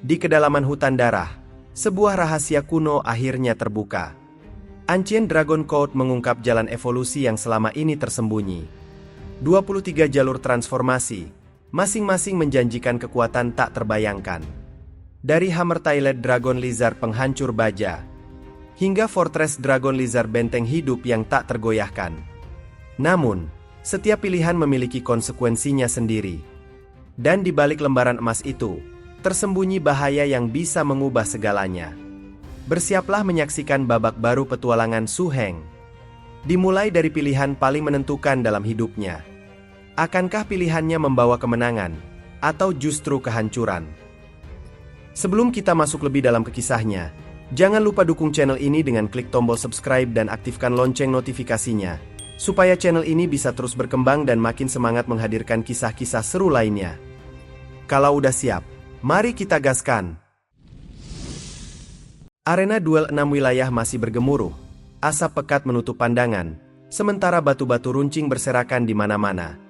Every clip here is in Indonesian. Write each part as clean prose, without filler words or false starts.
Di kedalaman hutan darah, sebuah rahasia kuno akhirnya terbuka. Ancient Dragon Code mengungkap jalan evolusi yang selama ini tersembunyi. 23 jalur transformasi, masing-masing menjanjikan kekuatan tak terbayangkan. Dari Hammertailed Dragon Lizard penghancur baja, hingga Fortress Dragon Lizard benteng hidup yang tak tergoyahkan. Namun, setiap pilihan memiliki konsekuensinya sendiri. Dan di balik lembaran emas itu, tersembunyi bahaya yang bisa mengubah segalanya. Bersiaplah menyaksikan babak baru petualangan Su Heng. Dimulai dari pilihan paling menentukan dalam hidupnya. Akankah pilihannya membawa kemenangan, atau justru kehancuran? Sebelum kita masuk lebih dalam ke kisahnya, jangan lupa dukung channel ini dengan klik tombol subscribe dan aktifkan lonceng notifikasinya, supaya channel ini bisa terus berkembang dan makin semangat menghadirkan kisah-kisah seru lainnya. Kalau udah siap, mari kita gaskan. Arena duel 6 wilayah masih bergemuruh. Asap pekat menutup pandangan, sementara batu-batu runcing berserakan di mana-mana.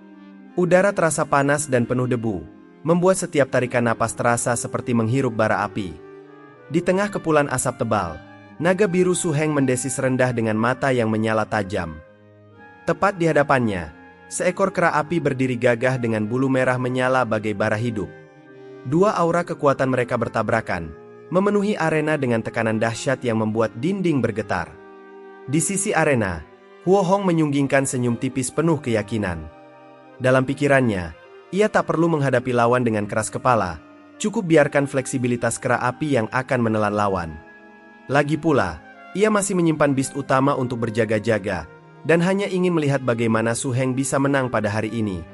Udara terasa panas dan penuh debu, membuat setiap tarikan napas terasa seperti menghirup bara api. Di tengah kepulan asap tebal, naga biru Su Heng mendesis rendah dengan mata yang menyala tajam. Tepat di hadapannya, seekor kera api berdiri gagah dengan bulu merah menyala bagai bara hidup. Dua aura kekuatan mereka bertabrakan, memenuhi arena dengan tekanan dahsyat yang membuat dinding bergetar. Di sisi arena, Huo Hong menyunggingkan senyum tipis penuh keyakinan. Dalam pikirannya, ia tak perlu menghadapi lawan dengan keras kepala, cukup biarkan fleksibilitas kera api yang akan menelan lawan. Lagi pula, ia masih menyimpan beast utama untuk berjaga-jaga, dan hanya ingin melihat bagaimana Su Heng bisa menang pada hari ini.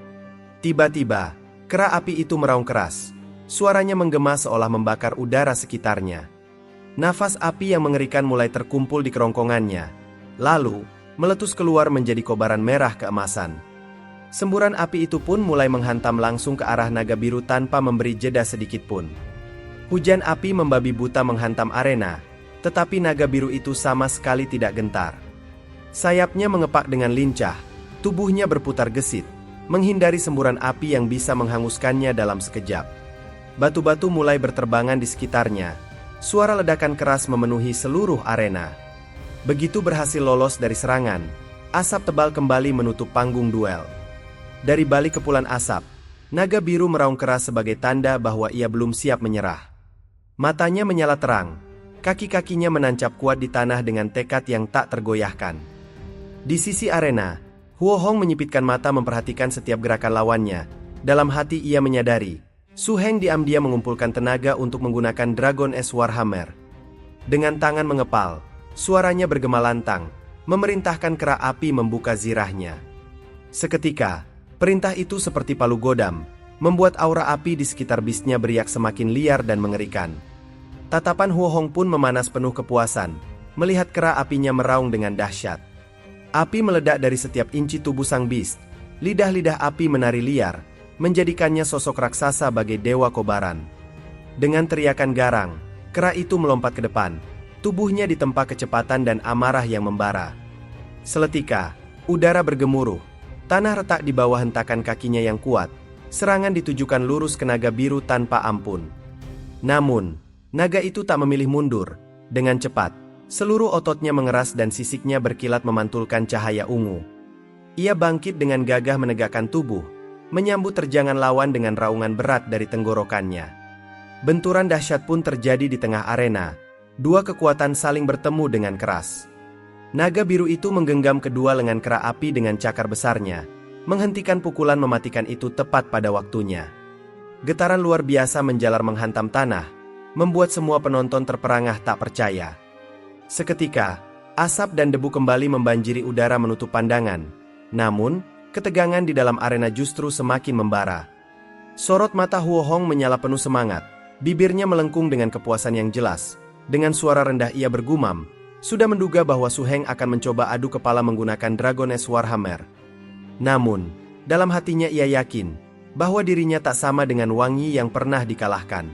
Tiba-tiba, kera api itu meraung keras. Suaranya menggema seolah membakar udara sekitarnya. Nafas api yang mengerikan mulai terkumpul di kerongkongannya, lalu meletus keluar menjadi kobaran merah keemasan. Semburan api itu pun mulai menghantam langsung ke arah naga biru tanpa memberi jeda sedikit pun. Hujan api membabi buta menghantam arena, tetapi naga biru itu sama sekali tidak gentar. Sayapnya mengepak dengan lincah, tubuhnya berputar gesit, menghindari semburan api yang bisa menghanguskannya dalam sekejap. Batu-batu mulai berterbangan di sekitarnya. Suara ledakan keras memenuhi seluruh arena. Begitu berhasil lolos dari serangan, asap tebal kembali menutup panggung duel. Dari balik kepulan asap, naga biru meraung keras sebagai tanda bahwa ia belum siap menyerah. Matanya menyala terang, kaki-kakinya menancap kuat di tanah dengan tekad yang tak tergoyahkan. Di sisi arena, Huo Hong menyipitkan mata memperhatikan setiap gerakan lawannya. Dalam hati ia menyadari, Su Heng diam-diam mengumpulkan tenaga untuk menggunakan Dragon S Warhammer. Dengan tangan mengepal, suaranya bergema lantang, memerintahkan kera api membuka zirahnya. Seketika, perintah itu seperti palu godam, membuat aura api di sekitar bisnya beriak semakin liar dan mengerikan. Tatapan Huo Hong pun memanas penuh kepuasan, melihat kera apinya meraung dengan dahsyat. Api meledak dari setiap inci tubuh sang beast, lidah-lidah api menari liar, menjadikannya sosok raksasa bagai dewa kobaran. Dengan teriakan garang, kera itu melompat ke depan, tubuhnya ditempa kecepatan dan amarah yang membara. Seletika, udara bergemuruh, tanah retak di bawah hentakan kakinya yang kuat, serangan ditujukan lurus ke naga biru tanpa ampun. Namun, naga itu tak memilih mundur. Dengan cepat, seluruh ototnya mengeras dan sisiknya berkilat memantulkan cahaya ungu. Ia bangkit dengan gagah menegakkan tubuh, menyambut terjangan lawan dengan raungan berat dari tenggorokannya. Benturan dahsyat pun terjadi di tengah arena. Dua kekuatan saling bertemu dengan keras. Naga biru itu menggenggam kedua lengan kera api dengan cakar besarnya, menghentikan pukulan mematikan itu tepat pada waktunya. Getaran luar biasa menjalar menghantam tanah, membuat semua penonton terperangah tak percaya. Seketika, asap dan debu kembali membanjiri udara menutup pandangan. Namun, ketegangan di dalam arena justru semakin membara. Sorot mata Huo Hong menyala penuh semangat, bibirnya melengkung dengan kepuasan yang jelas. Dengan suara rendah ia bergumam, sudah menduga bahwa Su Heng akan mencoba adu kepala menggunakan Dragon S Warhammer. Namun, dalam hatinya ia yakin bahwa dirinya tak sama dengan Wang Yi yang pernah dikalahkan.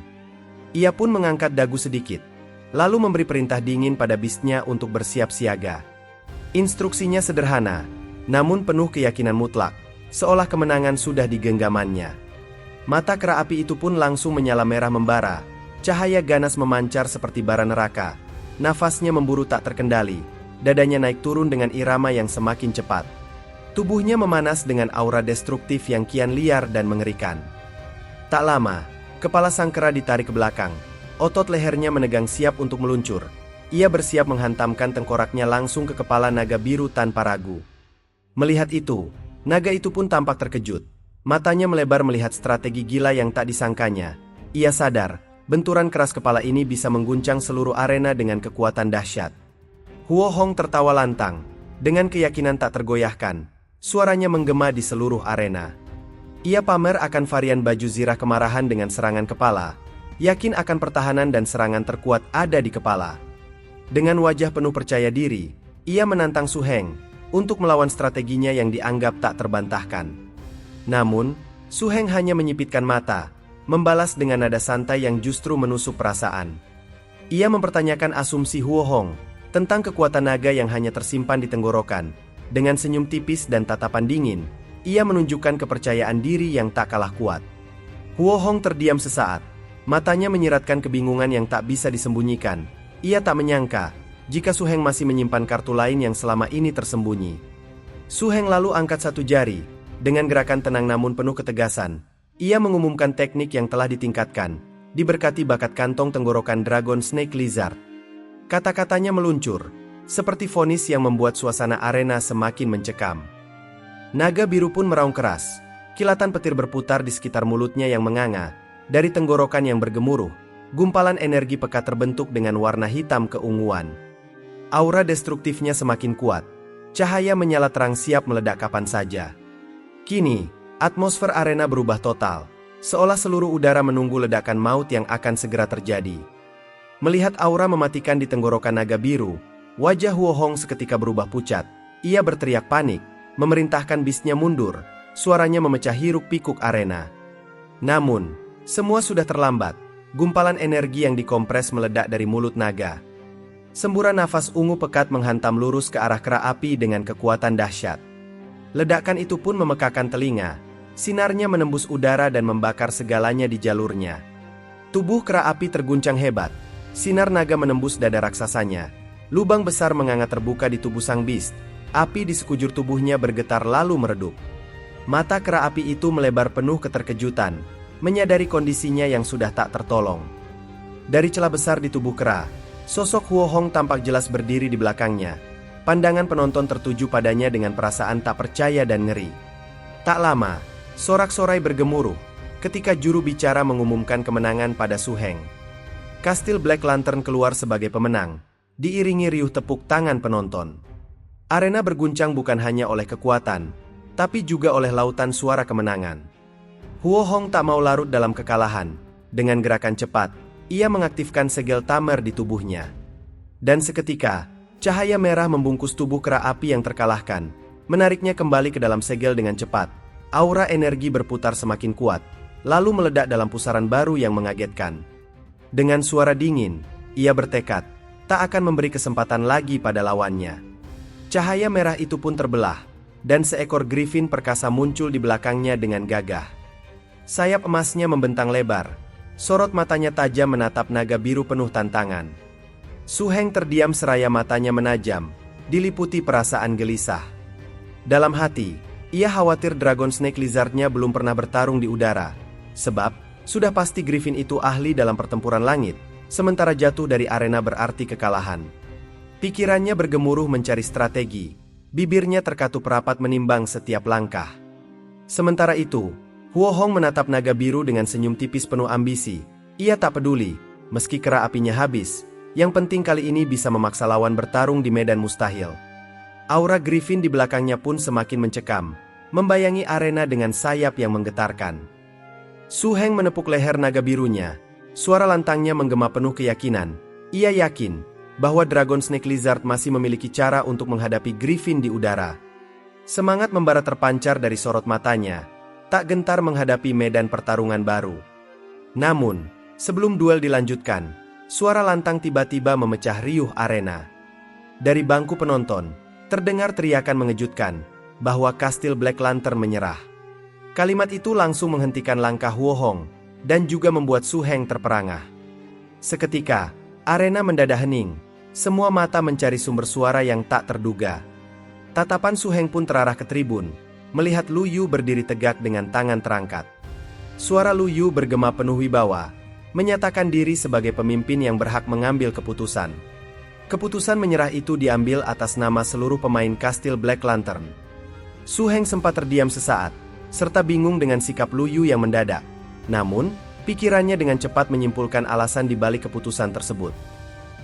Ia pun mengangkat dagu sedikit, lalu memberi perintah dingin pada beastnya untuk bersiap siaga. Instruksinya sederhana, namun penuh keyakinan mutlak, seolah kemenangan sudah di genggamannya. Mata kera api itu pun langsung menyala merah membara, Cahaya ganas memancar seperti bara neraka. Nafasnya memburu tak terkendali. Dadanya naik turun dengan irama yang semakin cepat. Tubuhnya memanas dengan aura destruktif yang kian liar dan mengerikan. Tak lama, kepala sang kera ditarik ke belakang. Otot lehernya menegang siap untuk meluncur. Ia bersiap menghantamkan tengkoraknya langsung ke kepala naga biru tanpa ragu. Melihat itu, naga itu pun tampak terkejut. Matanya melebar melihat strategi gila yang tak disangkanya. Ia sadar, benturan keras kepala ini bisa mengguncang seluruh arena dengan kekuatan dahsyat. Huo Hong tertawa lantang. Dengan keyakinan tak tergoyahkan, suaranya menggema di seluruh arena. Ia pamer akan varian baju zirah kemarahan dengan serangan kepala, yakin akan pertahanan dan serangan terkuat ada di kepala. Dengan wajah penuh percaya diri, ia menantang Su Heng untuk melawan strateginya yang dianggap tak terbantahkan. Namun, Su Heng hanya menyipitkan mata, membalas dengan nada santai yang justru menusuk perasaan. Ia mempertanyakan asumsi Huo Hong tentang kekuatan naga yang hanya tersimpan di tenggorokan. Dengan senyum tipis dan tatapan dingin, ia menunjukkan kepercayaan diri yang tak kalah kuat. Huo Hong terdiam sesaat, matanya menyiratkan kebingungan yang tak bisa disembunyikan. Ia tak menyangka jika Su Heng masih menyimpan kartu lain yang selama ini tersembunyi. Su Heng lalu angkat satu jari, dengan gerakan tenang namun penuh ketegasan. Ia mengumumkan teknik yang telah ditingkatkan, diberkati bakat kantong tenggorokan Dragon Snake Lizard. Kata-katanya meluncur, seperti vonis yang membuat suasana arena semakin mencekam. Naga biru pun meraung keras. Kilatan petir berputar di sekitar mulutnya yang menganga. Dari tenggorokan yang bergemuruh, gumpalan energi pekat terbentuk dengan warna hitam keunguan. Aura destruktifnya semakin kuat. Cahaya menyala terang siap meledak kapan saja. Kini, atmosfer arena berubah total, seolah seluruh udara menunggu ledakan maut yang akan segera terjadi. Melihat aura mematikan di tenggorokan naga biru, wajah Huo Hong seketika berubah pucat. Ia berteriak panik, memerintahkan bisnya mundur. Suaranya memecah hiruk-pikuk arena. Namun, semua sudah terlambat. Gumpalan energi yang dikompres meledak dari mulut naga. Semburan nafas ungu pekat menghantam lurus ke arah kera api dengan kekuatan dahsyat. Ledakan itu pun memekakan telinga. Sinarnya menembus udara dan membakar segalanya di jalurnya. Tubuh kera api terguncang hebat. Sinar naga menembus dada raksasanya. Lubang besar menganga terbuka di tubuh sang beast. Api di sekujur tubuhnya bergetar lalu meredup. Mata kera api itu melebar penuh keterkejutan, menyadari kondisinya yang sudah tak tertolong. Dari celah besar di tubuh kera, sosok Huo Hong tampak jelas berdiri di belakangnya. Pandangan penonton tertuju padanya dengan perasaan tak percaya dan ngeri. Tak lama, sorak-sorai bergemuruh ketika juru bicara mengumumkan kemenangan pada Su Heng. Kastil Black Lantern keluar sebagai pemenang, diiringi riuh tepuk tangan penonton. Arena berguncang bukan hanya oleh kekuatan, tapi juga oleh lautan suara kemenangan. Huo Hong tak mau larut dalam kekalahan. Dengan gerakan cepat, ia mengaktifkan segel tamer di tubuhnya. Dan seketika, cahaya merah membungkus tubuh kera api yang terkalahkan, menariknya kembali ke dalam segel dengan cepat. Aura energi berputar semakin kuat, lalu meledak dalam pusaran baru yang mengagetkan. Dengan suara dingin, ia bertekad, tak akan memberi kesempatan lagi pada lawannya. Cahaya merah itu pun terbelah, dan seekor griffin perkasa muncul di belakangnya dengan gagah. Sayap emasnya membentang lebar, sorot matanya tajam menatap naga biru penuh tantangan. Su Heng terdiam seraya matanya menajam, diliputi perasaan gelisah. Dalam hati, ia khawatir Dragon Snake Lizardnya belum pernah bertarung di udara, sebab sudah pasti griffin itu ahli dalam pertempuran langit, sementara jatuh dari arena berarti kekalahan. Pikirannya bergemuruh mencari strategi, bibirnya terkatup rapat menimbang setiap langkah. Sementara itu, Huo Hong menatap naga biru dengan senyum tipis penuh ambisi. Ia tak peduli, meski kera apinya habis, yang penting kali ini bisa memaksa lawan bertarung di medan mustahil. Aura griffin di belakangnya pun semakin mencekam, membayangi arena dengan sayap yang menggetarkan. Su Heng menepuk leher naga birunya, suara lantangnya menggema penuh keyakinan. Ia yakin bahwa Dragon Snake Lizard masih memiliki cara untuk menghadapi griffin di udara. Semangat membara terpancar dari sorot matanya, tak gentar menghadapi medan pertarungan baru. Namun, sebelum duel dilanjutkan, suara lantang tiba-tiba memecah riuh arena. Dari bangku penonton, terdengar teriakan mengejutkan bahwa Kastil Black Lantern menyerah. Kalimat itu langsung menghentikan langkah Huo Hong dan juga membuat Su Heng terperangah. Seketika, arena mendadak hening. Semua mata mencari sumber suara yang tak terduga. Tatapan Su Heng pun terarah ke tribun, melihat Lu Yu berdiri tegak dengan tangan terangkat. Suara Lu Yu bergema penuh wibawa, menyatakan diri sebagai pemimpin yang berhak mengambil keputusan. Keputusan menyerah itu diambil atas nama seluruh pemain Kastil Black Lantern. Su Heng sempat terdiam sesaat, serta bingung dengan sikap Lu Yu yang mendadak. Namun, pikirannya dengan cepat menyimpulkan alasan di balik keputusan tersebut.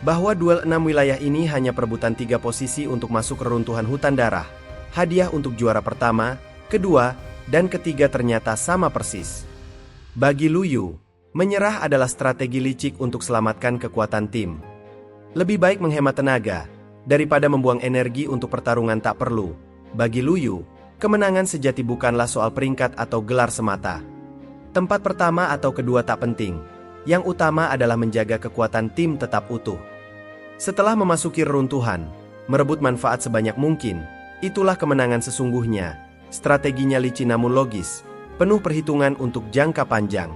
Bahwa duel 6 wilayah ini hanya perebutan 3 posisi untuk masuk ke reruntuhan hutan darah. Hadiah untuk juara pertama, kedua, dan ketiga ternyata sama persis. Bagi Lu Yu, menyerah adalah strategi licik untuk selamatkan kekuatan tim. Lebih baik menghemat tenaga, daripada membuang energi untuk pertarungan tak perlu. Bagi Lu Yu, kemenangan sejati bukanlah soal peringkat atau gelar semata. Tempat pertama atau kedua tak penting. Yang utama adalah menjaga kekuatan tim tetap utuh. Setelah memasuki reruntuhan, merebut manfaat sebanyak mungkin, itulah kemenangan sesungguhnya. Strateginya licin namun logis, penuh perhitungan untuk jangka panjang.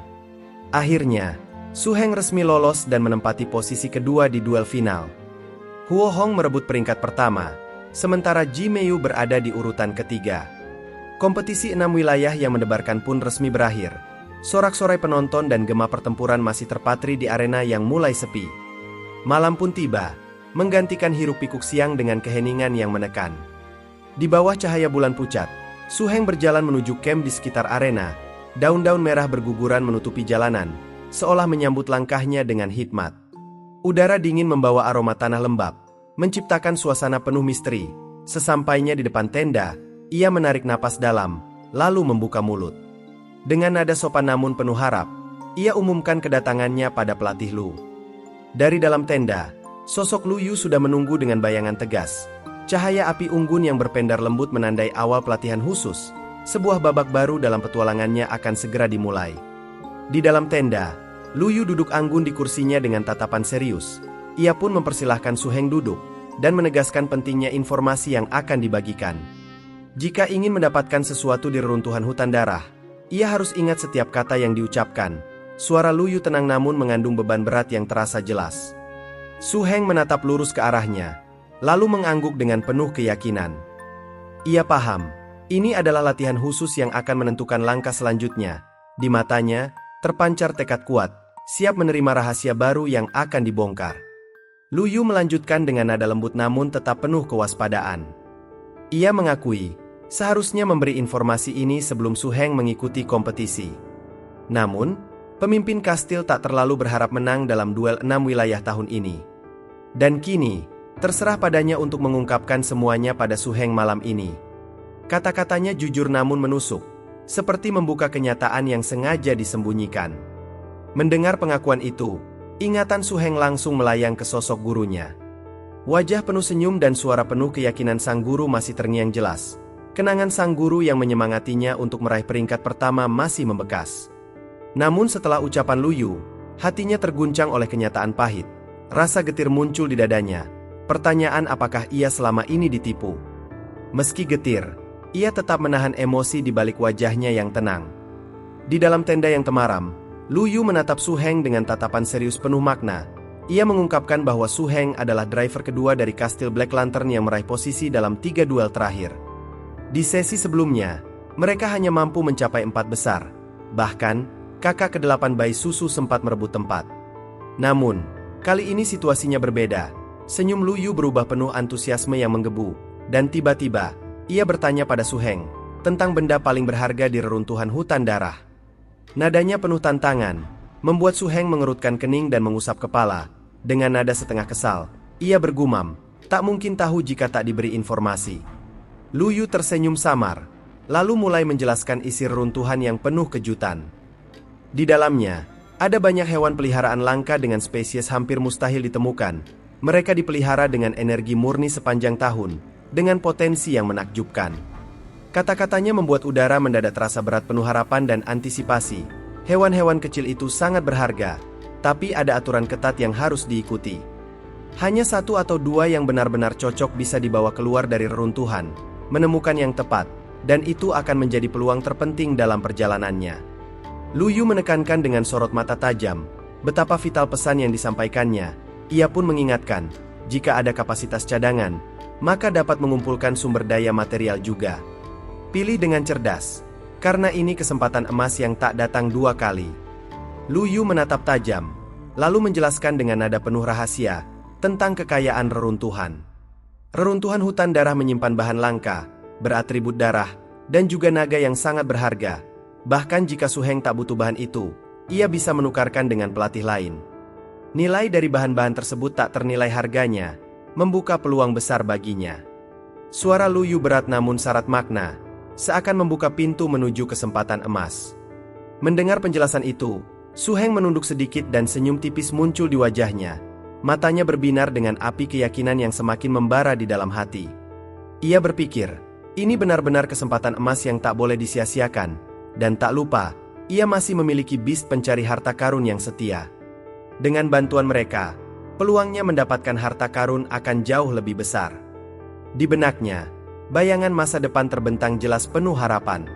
Akhirnya, Su Heng resmi lolos dan menempati posisi kedua di duel final. Huo Hong merebut peringkat pertama, sementara Ji Meiyu berada di urutan ketiga. Kompetisi 6 wilayah yang mendebarkan pun resmi berakhir. Sorak-sorai penonton dan gema pertempuran masih terpatri di arena yang mulai sepi. Malam pun tiba, menggantikan hiruk pikuk siang dengan keheningan yang menekan. Di bawah cahaya bulan pucat, Su Heng berjalan menuju camp di sekitar arena. Daun-daun merah berguguran menutupi jalanan, seolah menyambut langkahnya dengan hikmat. Udara dingin membawa aroma tanah lembab, menciptakan suasana penuh misteri. Sesampainya di depan tenda, ia menarik napas dalam, lalu membuka mulut. Dengan nada sopan namun penuh harap, ia umumkan kedatangannya pada pelatih Lu. Dari dalam tenda, sosok Lu Yu sudah menunggu dengan bayangan tegas. Cahaya api unggun yang berpendar lembut menandai awal pelatihan khusus. Sebuah babak baru dalam petualangannya akan segera dimulai. Di dalam tenda, Lu Yu duduk anggun di kursinya dengan tatapan serius. Ia pun mempersilahkan Su Heng duduk, dan menegaskan pentingnya informasi yang akan dibagikan. Jika ingin mendapatkan sesuatu di reruntuhan hutan darah, ia harus ingat setiap kata yang diucapkan. Suara Lu Yu tenang namun mengandung beban berat yang terasa jelas. Su Heng menatap lurus ke arahnya, lalu mengangguk dengan penuh keyakinan. Ia paham, ini adalah latihan khusus yang akan menentukan langkah selanjutnya. Di matanya, terpancar tekad kuat, siap menerima rahasia baru yang akan dibongkar. Lu Yu melanjutkan dengan nada lembut namun tetap penuh kewaspadaan. Ia mengakui, seharusnya memberi informasi ini sebelum Su Heng mengikuti kompetisi. Namun, pemimpin kastil tak terlalu berharap menang dalam duel 6 wilayah tahun ini. Dan kini, terserah padanya untuk mengungkapkan semuanya pada Su Heng malam ini. Kata-katanya jujur namun menusuk, seperti membuka kenyataan yang sengaja disembunyikan. Mendengar pengakuan itu, ingatan Su Heng langsung melayang ke sosok gurunya. Wajah penuh senyum dan suara penuh keyakinan sang guru masih terngiang jelas. Kenangan sang guru yang menyemangatinya untuk meraih peringkat pertama masih membekas. Namun setelah ucapan Lu Yu, hatinya terguncang oleh kenyataan pahit. Rasa getir muncul di dadanya. Pertanyaan apakah ia selama ini ditipu. Meski getir, ia tetap menahan emosi di balik wajahnya yang tenang. Di dalam tenda yang temaram, Lu Yu menatap Su Heng dengan tatapan serius penuh makna. Ia mengungkapkan bahwa Su Heng adalah driver kedua dari Kastil Black Lantern yang meraih posisi dalam 3 duel terakhir. Di sesi sebelumnya, mereka hanya mampu mencapai 4 besar. Bahkan, kakak ke-8 Bai Susu sempat merebut tempat. Namun, kali ini situasinya berbeda. Senyum Lu Yu berubah penuh antusiasme yang menggebu. Dan tiba-tiba, ia bertanya pada Su Heng tentang benda paling berharga di reruntuhan hutan darah. Nadanya penuh tantangan, membuat Su Heng mengerutkan kening dan mengusap kepala. Dengan nada setengah kesal, ia bergumam, tak mungkin tahu jika tak diberi informasi. Lu Yu tersenyum samar, lalu mulai menjelaskan isi reruntuhan yang penuh kejutan. Di dalamnya, ada banyak hewan peliharaan langka dengan spesies hampir mustahil ditemukan. Mereka dipelihara dengan energi murni sepanjang tahun, dengan potensi yang menakjubkan. Kata-katanya membuat udara mendadak terasa berat penuh harapan dan antisipasi. Hewan-hewan kecil itu sangat berharga, tapi ada aturan ketat yang harus diikuti. Hanya 1 atau 2 yang benar-benar cocok bisa dibawa keluar dari reruntuhan, menemukan yang tepat, dan itu akan menjadi peluang terpenting dalam perjalanannya. Lu Yu menekankan dengan sorot mata tajam, betapa vital pesan yang disampaikannya. Ia pun mengingatkan, jika ada kapasitas cadangan, maka dapat mengumpulkan sumber daya material juga. Pilih dengan cerdas, karena ini kesempatan emas yang tak datang dua kali. Lu Yu menatap tajam, lalu menjelaskan dengan nada penuh rahasia tentang kekayaan reruntuhan. Reruntuhan hutan darah menyimpan bahan langka, beratribut darah, dan juga naga yang sangat berharga. Bahkan jika Su Heng tak butuh bahan itu, ia bisa menukarkan dengan pelatih lain. Nilai dari bahan-bahan tersebut tak ternilai harganya, membuka peluang besar baginya. Suara Lu Yu berat namun syarat makna, seakan membuka pintu menuju kesempatan emas. Mendengar penjelasan itu, Su Heng menunduk sedikit dan senyum tipis muncul di wajahnya. Matanya berbinar dengan api keyakinan yang semakin membara di dalam hati. Ia berpikir, ini benar-benar kesempatan emas yang tak boleh disia-siakan, dan tak lupa, ia masih memiliki beast pencari harta karun yang setia. Dengan bantuan mereka, peluangnya mendapatkan harta karun akan jauh lebih besar. Di benaknya, bayangan masa depan terbentang jelas penuh harapan.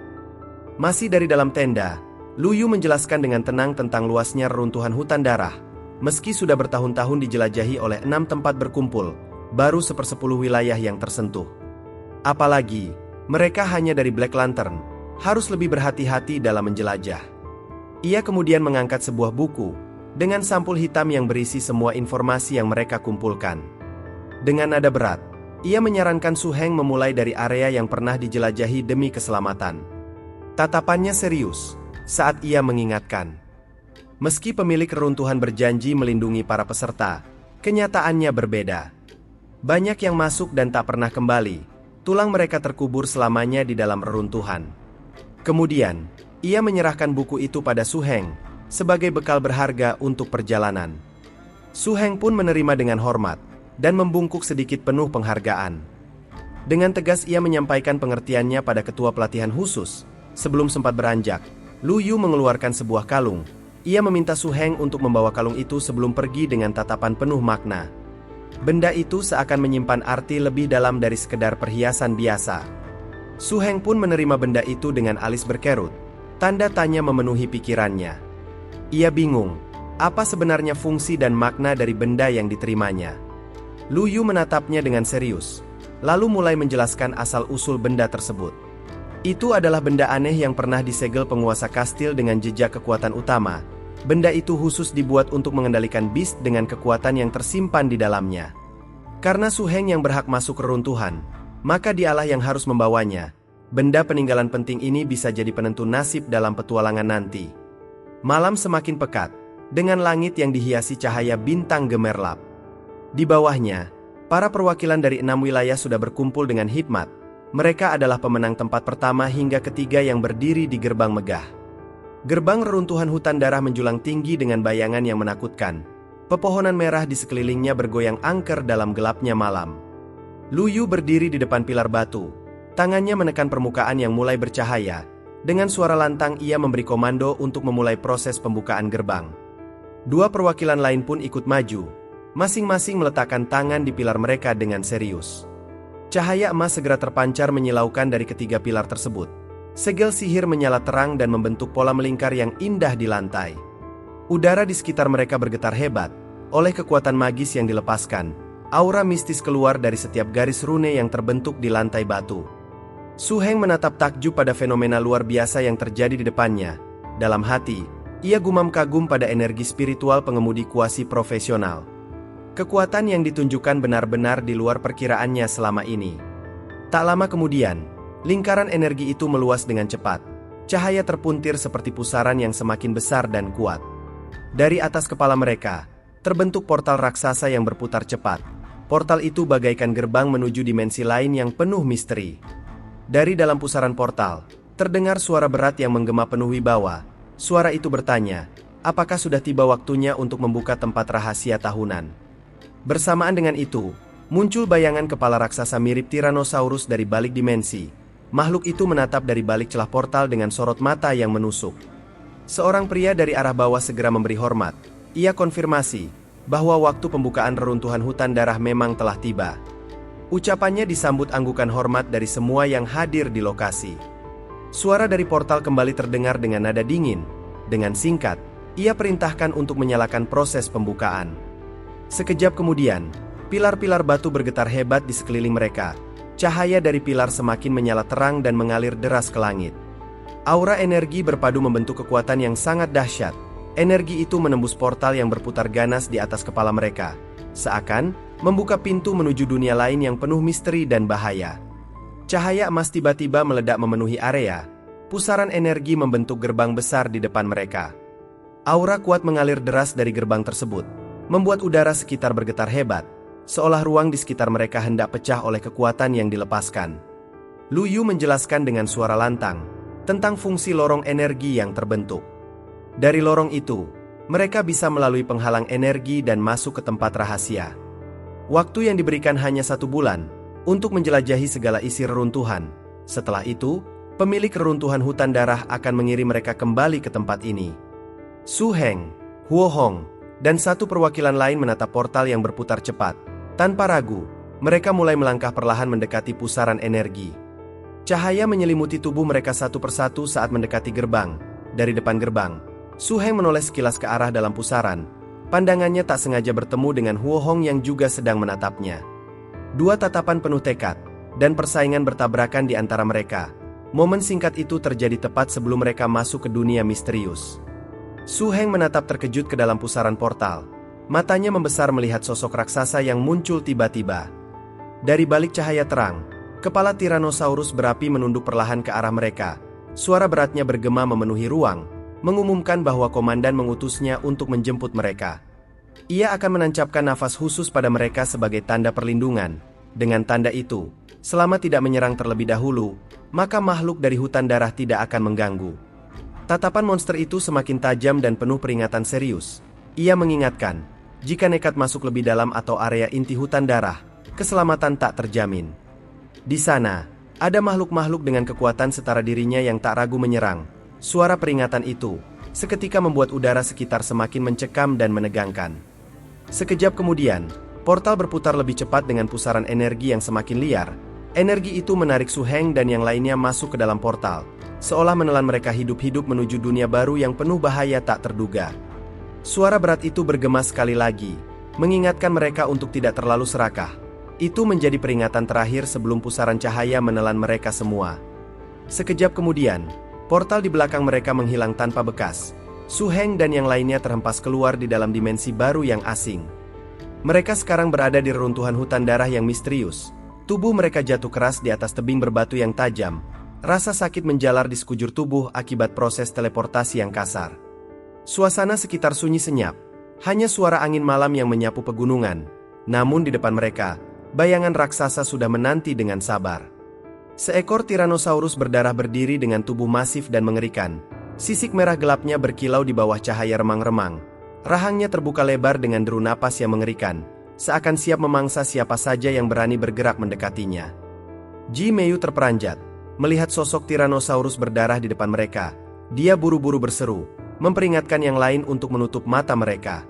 Masih dari dalam tenda, Lu Yu menjelaskan dengan tenang tentang luasnya reruntuhan hutan darah. Meski sudah bertahun-tahun dijelajahi oleh 6 tempat berkumpul, baru 1/10 wilayah yang tersentuh. Apalagi, mereka hanya dari Black Lantern, harus lebih berhati-hati dalam menjelajah. Ia kemudian mengangkat sebuah buku, dengan sampul hitam yang berisi semua informasi yang mereka kumpulkan. Dengan nada berat, ia menyarankan Su Heng memulai dari area yang pernah dijelajahi demi keselamatan. Tatapannya serius saat ia mengingatkan. Meski pemilik reruntuhan berjanji melindungi para peserta, kenyataannya berbeda. Banyak yang masuk dan tak pernah kembali, tulang mereka terkubur selamanya di dalam reruntuhan. Kemudian, ia menyerahkan buku itu pada Su Heng, sebagai bekal berharga untuk perjalanan. Su Heng pun menerima dengan hormat, dan membungkuk sedikit penuh penghargaan. Dengan tegas ia menyampaikan pengertiannya pada ketua pelatihan khusus. Sebelum sempat beranjak, Lu Yu mengeluarkan sebuah kalung. Ia meminta Su Heng untuk membawa kalung itu sebelum pergi dengan tatapan penuh makna. Benda itu seakan menyimpan arti lebih dalam dari sekedar perhiasan biasa. Su Heng pun menerima benda itu dengan alis berkerut. Tanda tanya memenuhi pikirannya. Ia bingung, apa sebenarnya fungsi dan makna dari benda yang diterimanya. Lu Yu menatapnya dengan serius, lalu mulai menjelaskan asal-usul benda tersebut. Itu adalah benda aneh yang pernah disegel penguasa kastil dengan jejak kekuatan utama. Benda itu khusus dibuat untuk mengendalikan beast dengan kekuatan yang tersimpan di dalamnya. Karena Su Heng yang berhak masuk reruntuhan, maka dialah yang harus membawanya. Benda peninggalan penting ini bisa jadi penentu nasib dalam petualangan nanti. Malam semakin pekat, dengan langit yang dihiasi cahaya bintang gemerlap. Di bawahnya, para perwakilan dari 6 wilayah sudah berkumpul dengan hikmat. Mereka adalah pemenang tempat pertama hingga ketiga yang berdiri di gerbang megah. Gerbang reruntuhan hutan darah menjulang tinggi dengan bayangan yang menakutkan. Pepohonan merah di sekelilingnya bergoyang angker dalam gelapnya malam. Lu Yu berdiri di depan pilar batu. Tangannya menekan permukaan yang mulai bercahaya. Dengan suara lantang ia memberi komando untuk memulai proses pembukaan gerbang. 2 perwakilan lain pun ikut maju. Masing-masing meletakkan tangan di pilar mereka dengan serius. Cahaya emas segera terpancar menyilaukan dari ketiga pilar tersebut. Segel sihir menyala terang dan membentuk pola melingkar yang indah di lantai. Udara di sekitar mereka bergetar hebat, oleh kekuatan magis yang dilepaskan. Aura mistis keluar dari setiap garis rune yang terbentuk di lantai batu. Su Heng menatap takjub pada fenomena luar biasa yang terjadi di depannya. Dalam hati, ia gumam kagum pada energi spiritual pengemudi kuasi profesional. Kekuatan yang ditunjukkan benar-benar di luar perkiraannya selama ini. Tak lama kemudian, lingkaran energi itu meluas dengan cepat. Cahaya terpuntir seperti pusaran yang semakin besar dan kuat. Dari atas kepala mereka, terbentuk portal raksasa yang berputar cepat. Portal itu bagaikan gerbang menuju dimensi lain yang penuh misteri. Dari dalam pusaran portal, terdengar suara berat yang menggema penuh wibawa. Suara itu bertanya, apakah sudah tiba waktunya untuk membuka tempat rahasia tahunan? Bersamaan dengan itu, muncul bayangan kepala raksasa mirip Tyrannosaurus dari balik dimensi. Makhluk itu menatap dari balik celah portal dengan sorot mata yang menusuk. Seorang pria dari arah bawah segera memberi hormat. Ia konfirmasi bahwa waktu pembukaan reruntuhan hutan darah memang telah tiba. Ucapannya disambut anggukan hormat dari semua yang hadir di lokasi. Suara dari portal kembali terdengar dengan nada dingin. Dengan singkat, Ia perintahkan untuk menyalakan proses pembukaan. Sekejap kemudian, pilar-pilar batu bergetar hebat di sekeliling mereka. Cahaya dari pilar semakin menyala terang dan mengalir deras ke langit. Aura energi berpadu membentuk kekuatan yang sangat dahsyat. Energi itu menembus portal yang berputar ganas di atas kepala mereka, seakan membuka pintu menuju dunia lain yang penuh misteri dan bahaya. Cahaya emas tiba-tiba meledak memenuhi area. Pusaran energi membentuk gerbang besar di depan mereka. Aura kuat mengalir deras dari gerbang tersebut, membuat udara sekitar bergetar hebat, seolah ruang di sekitar mereka hendak pecah oleh kekuatan yang dilepaskan. Lu Yu menjelaskan dengan suara lantang tentang fungsi lorong energi yang terbentuk. Dari lorong itu, mereka bisa melalui penghalang energi dan masuk ke tempat rahasia. Waktu yang diberikan hanya 1 bulan untuk menjelajahi segala isi reruntuhan. Setelah itu, pemilik reruntuhan hutan darah akan mengirim mereka kembali ke tempat ini. Su Heng, Huo Hong, dan 1 perwakilan lain menatap portal yang berputar cepat. Tanpa ragu, mereka mulai melangkah perlahan mendekati pusaran energi. Cahaya menyelimuti tubuh mereka satu persatu saat mendekati gerbang. Dari depan gerbang, Su Heng menoleh sekilas ke arah dalam pusaran. Pandangannya tak sengaja bertemu dengan Huo Hong yang juga sedang menatapnya. 2 tatapan penuh tekad dan persaingan bertabrakan di antara mereka. Momen singkat itu terjadi tepat sebelum mereka masuk ke dunia misterius. Su Heng menatap terkejut ke dalam pusaran portal. Matanya membesar melihat sosok raksasa yang muncul tiba-tiba. Dari balik cahaya terang, kepala Tyrannosaurus berapi menunduk perlahan ke arah mereka. Suara beratnya bergema memenuhi ruang, mengumumkan bahwa komandan mengutusnya untuk menjemput mereka. Ia akan menancapkan nafas khusus pada mereka sebagai tanda perlindungan. Dengan tanda itu, selama tidak menyerang terlebih dahulu, maka makhluk dari hutan darah tidak akan mengganggu. Tatapan monster itu semakin tajam dan penuh peringatan serius. Ia mengingatkan, jika nekat masuk lebih dalam atau area inti hutan darah, keselamatan tak terjamin. Di sana, ada makhluk-makhluk dengan kekuatan setara dirinya yang tak ragu menyerang. Suara peringatan itu seketika membuat udara sekitar semakin mencekam dan menegangkan. Sekejap kemudian, portal berputar lebih cepat dengan pusaran energi yang semakin liar. Energi itu menarik Su Heng dan yang lainnya masuk ke dalam portal, seolah menelan mereka hidup-hidup menuju dunia baru yang penuh bahaya tak terduga. Suara berat itu bergema sekali lagi, mengingatkan mereka untuk tidak terlalu serakah. Itu menjadi peringatan terakhir sebelum pusaran cahaya menelan mereka semua. Sekejap kemudian, portal di belakang mereka menghilang tanpa bekas. Su Heng dan yang lainnya terhempas keluar di dalam dimensi baru yang asing. Mereka sekarang berada di reruntuhan hutan darah yang misterius. Tubuh mereka jatuh keras di atas tebing berbatu yang tajam. Rasa sakit menjalar di sekujur tubuh akibat proses teleportasi yang kasar. Suasana sekitar sunyi senyap. Hanya suara angin malam yang menyapu pegunungan. Namun di depan mereka, bayangan raksasa sudah menanti dengan sabar. Seekor Tyrannosaurus berdarah berdiri dengan tubuh masif dan mengerikan. Sisik merah gelapnya berkilau di bawah cahaya remang-remang. Rahangnya terbuka lebar dengan deru napas yang mengerikan, seakan siap memangsa siapa saja yang berani bergerak mendekatinya. Ji Meiyu terperanjat melihat sosok Tyrannosaurus berdarah di depan mereka. Dia buru-buru berseru, memperingatkan yang lain untuk menutup mata mereka.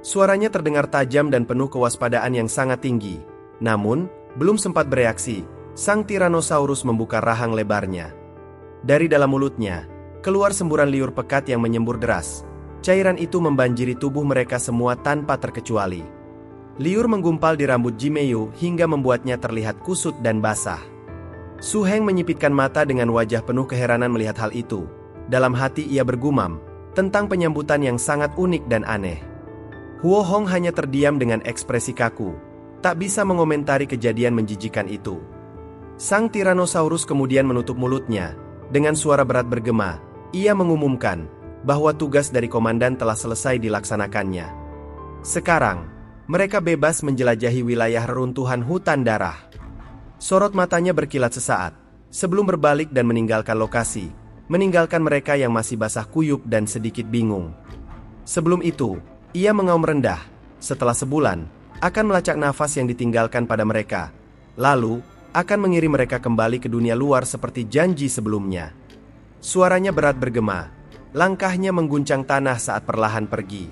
Suaranya terdengar tajam dan penuh kewaspadaan yang sangat tinggi. Namun, belum sempat bereaksi, sang Tyrannosaurus membuka rahang lebarnya. Dari dalam mulutnya, keluar semburan liur pekat yang menyembur deras. Cairan itu membanjiri tubuh mereka semua tanpa terkecuali. Liur menggumpal di rambut Ji Meiyu hingga membuatnya terlihat kusut dan basah. Su Heng menyipitkan mata dengan wajah penuh keheranan melihat hal itu. Dalam hati ia bergumam tentang penyambutan yang sangat unik dan aneh. Huo Hong hanya terdiam dengan ekspresi kaku, tak bisa mengomentari kejadian menjijikan itu. Sang Tyrannosaurus kemudian menutup mulutnya. Dengan suara berat bergema, ia mengumumkan bahwa tugas dari komandan telah selesai dilaksanakannya. Sekarang, mereka bebas menjelajahi wilayah reruntuhan hutan darah. Sorot matanya berkilat sesaat, sebelum berbalik dan meninggalkan lokasi, meninggalkan mereka yang masih basah kuyup dan sedikit bingung. Sebelum itu, ia mengaum rendah, setelah sebulan, akan melacak nafas yang ditinggalkan pada mereka. Lalu, akan mengirim mereka kembali ke dunia luar seperti janji sebelumnya. Suaranya berat bergema, langkahnya mengguncang tanah saat perlahan pergi.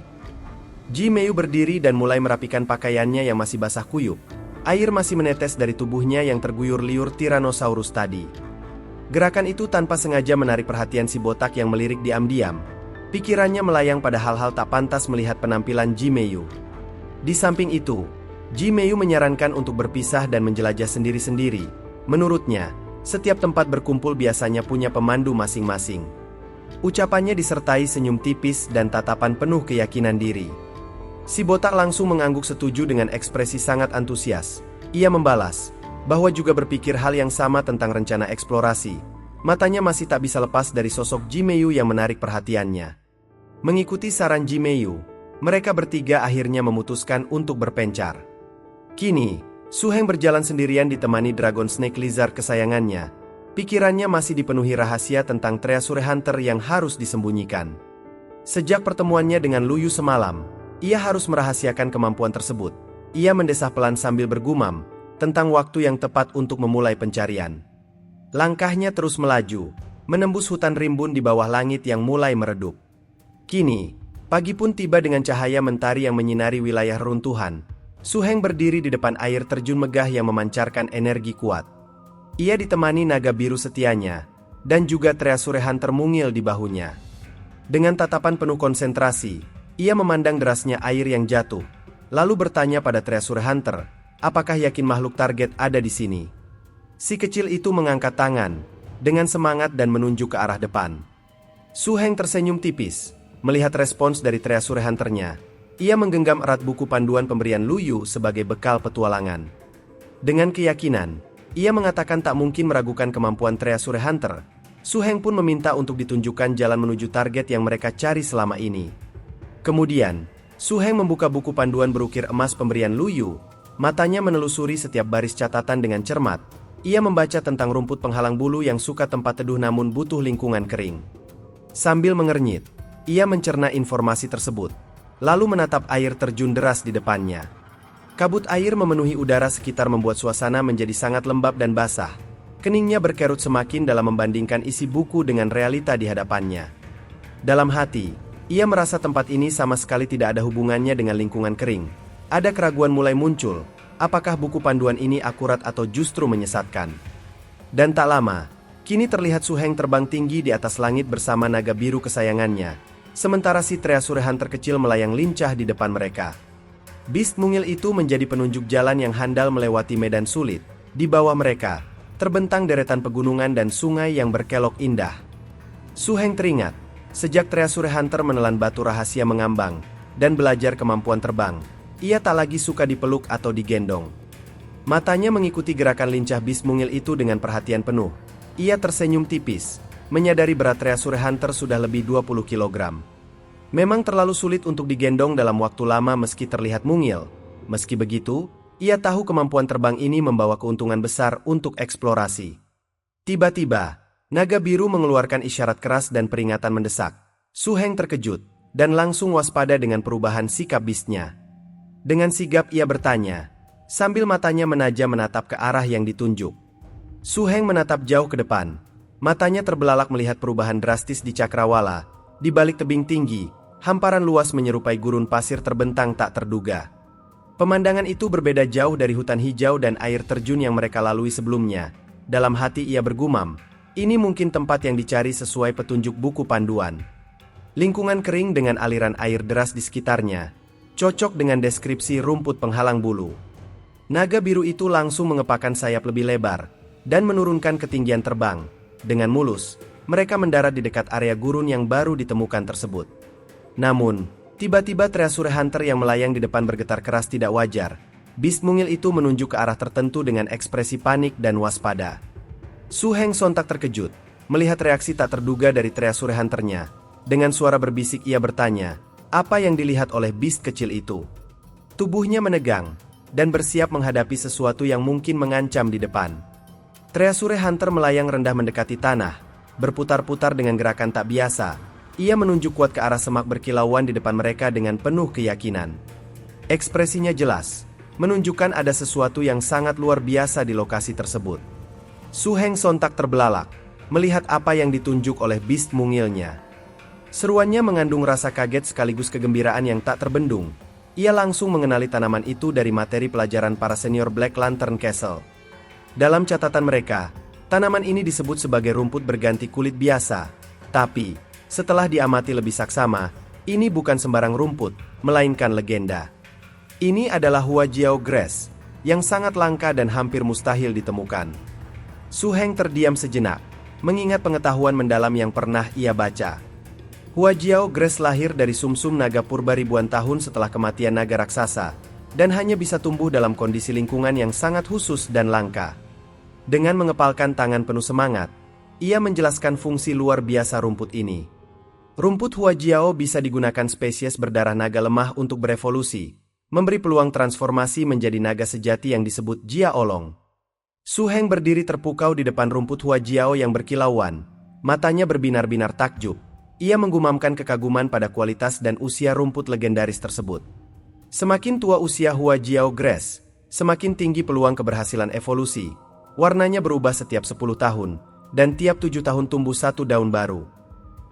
Ji Meiyu berdiri dan mulai merapikan pakaiannya yang masih basah kuyup. Air masih menetes dari tubuhnya yang terguyur liur Tyrannosaurus tadi. Gerakan itu tanpa sengaja menarik perhatian si botak yang melirik diam-diam. Pikirannya melayang pada hal-hal tak pantas melihat penampilan Ji Meiyu. Di samping itu, Ji Meiyu menyarankan untuk berpisah dan menjelajah sendiri-sendiri. Menurutnya, setiap tempat berkumpul biasanya punya pemandu masing-masing. Ucapannya disertai senyum tipis dan tatapan penuh keyakinan diri. Si botak langsung mengangguk setuju dengan ekspresi sangat antusias. Ia membalas bahwa juga berpikir hal yang sama tentang rencana eksplorasi. Matanya masih tak bisa lepas dari sosok Ji Meiyu yang menarik perhatiannya. Mengikuti saran Ji Meiyu, mereka bertiga akhirnya memutuskan untuk berpencar. Kini, Su Heng berjalan sendirian ditemani Dragon Snake Lizard kesayangannya. Pikirannya masih dipenuhi rahasia tentang Treasure Hunter yang harus disembunyikan. Sejak pertemuannya dengan Lu Yu semalam, ia harus merahasiakan kemampuan tersebut. Ia mendesah pelan sambil bergumam tentang waktu yang tepat untuk memulai pencarian. Langkahnya terus melaju, menembus hutan rimbun di bawah langit yang mulai meredup. Kini, pagi pun tiba dengan cahaya mentari yang menyinari wilayah runtuhan. Su Heng berdiri di depan air terjun megah yang memancarkan energi kuat. Ia ditemani naga biru setianya, dan juga Treasure Hunter mungil di bahunya. Dengan tatapan penuh konsentrasi, ia memandang derasnya air yang jatuh, lalu bertanya pada Treasure Hunter, apakah yakin makhluk target ada di sini? Si kecil itu mengangkat tangan, dengan semangat dan menunjuk ke arah depan. Su Heng tersenyum tipis, melihat respons dari Treasure Hunter-nya. Ia menggenggam erat buku panduan pemberian Lu Yu sebagai bekal petualangan. Dengan keyakinan, ia mengatakan tak mungkin meragukan kemampuan Treasure Hunter. Su Heng pun meminta untuk ditunjukkan jalan menuju target yang mereka cari selama ini. Kemudian, Su Heng membuka buku panduan berukir emas pemberian Lu Yu. Matanya menelusuri setiap baris catatan dengan cermat. Ia membaca tentang rumput penghalang bulu yang suka tempat teduh namun butuh lingkungan kering. Sambil mengernyit, ia mencerna informasi tersebut, lalu menatap air terjun deras di depannya. Kabut air memenuhi udara sekitar membuat suasana menjadi sangat lembab dan basah. Keningnya berkerut semakin dalam membandingkan isi buku dengan realita di hadapannya. Dalam hati, ia merasa tempat ini sama sekali tidak ada hubungannya dengan lingkungan kering. Ada keraguan mulai muncul. Apakah buku panduan ini akurat atau justru menyesatkan? Dan tak lama, kini terlihat Su Heng terbang tinggi di atas langit bersama naga biru kesayangannya, sementara si Treasure Hunter kecil melayang lincah di depan mereka. Beast mungil itu menjadi penunjuk jalan yang handal melewati medan sulit. Di bawah mereka, terbentang deretan pegunungan dan sungai yang berkelok indah. Su Heng teringat, sejak Treasure Hunter menelan batu rahasia mengambang, dan belajar kemampuan terbang, ia tak lagi suka dipeluk atau digendong. Matanya mengikuti gerakan lincah Beast mungil itu dengan perhatian penuh. Ia tersenyum tipis, menyadari berat Treasure Hunter sudah lebih 20 kg. Memang terlalu sulit untuk digendong dalam waktu lama meski terlihat mungil. Meski begitu, ia tahu kemampuan terbang ini membawa keuntungan besar untuk eksplorasi. Tiba-tiba, naga biru mengeluarkan isyarat keras dan peringatan mendesak. Su Heng terkejut, dan langsung waspada dengan perubahan sikap Beast-nya. Dengan sigap ia bertanya, sambil matanya menajam menatap ke arah yang ditunjuk. Su Heng menatap jauh ke depan. Matanya terbelalak melihat perubahan drastis di cakrawala. Di balik tebing tinggi, hamparan luas menyerupai gurun pasir terbentang tak terduga. Pemandangan itu berbeda jauh dari hutan hijau dan air terjun yang mereka lalui sebelumnya. Dalam hati ia bergumam, ini mungkin tempat yang dicari sesuai petunjuk buku panduan. Lingkungan kering dengan aliran air deras di sekitarnya, cocok dengan deskripsi rumput penghalang bulu. Naga biru itu langsung mengepakkan sayap lebih lebar, dan menurunkan ketinggian terbang. Dengan mulus, mereka mendarat di dekat area gurun yang baru ditemukan tersebut. Namun, tiba-tiba Treasure Hunter yang melayang di depan bergetar keras tidak wajar. Beast mungil itu menunjuk ke arah tertentu dengan ekspresi panik dan waspada. Su Heng sontak terkejut, melihat reaksi tak terduga dari Treasure Hunter-nya. Dengan suara berbisik ia bertanya, apa yang dilihat oleh Beast kecil itu? Tubuhnya menegang, dan bersiap menghadapi sesuatu yang mungkin mengancam di depan. Treasure Hunter melayang rendah mendekati tanah, berputar-putar dengan gerakan tak biasa. Ia menunjuk kuat ke arah semak berkilauan di depan mereka dengan penuh keyakinan. Ekspresinya jelas, menunjukkan ada sesuatu yang sangat luar biasa di lokasi tersebut. Su Heng sontak terbelalak, melihat apa yang ditunjuk oleh Beast mungilnya. Seruannya mengandung rasa kaget sekaligus kegembiraan yang tak terbendung. Ia langsung mengenali tanaman itu dari materi pelajaran para senior Black Lantern Castle. Dalam catatan mereka, tanaman ini disebut sebagai rumput berganti kulit biasa. Tapi, Setelah diamati lebih saksama, ini bukan sembarang rumput, melainkan legenda. Ini adalah Huajiao Grass, yang sangat langka dan hampir mustahil ditemukan. Su Heng terdiam sejenak, mengingat pengetahuan mendalam yang pernah ia baca. Huajiao Grass lahir dari sumsum naga purba ribuan tahun setelah kematian naga raksasa, dan hanya bisa tumbuh dalam kondisi lingkungan yang sangat khusus dan langka. Dengan mengepalkan tangan penuh semangat, ia menjelaskan fungsi luar biasa rumput ini. Rumput Huajiao bisa digunakan spesies berdarah naga lemah untuk berevolusi, memberi peluang transformasi menjadi naga sejati yang disebut Jia Olong. Su Heng berdiri terpukau di depan rumput Huajiao yang berkilauan, matanya berbinar-binar takjub. Ia menggumamkan kekaguman pada kualitas dan usia rumput legendaris tersebut. Semakin tua usia Huajiao Grass, semakin tinggi peluang keberhasilan evolusi. Warnanya berubah setiap 10 tahun, dan tiap 7 tahun tumbuh satu daun baru.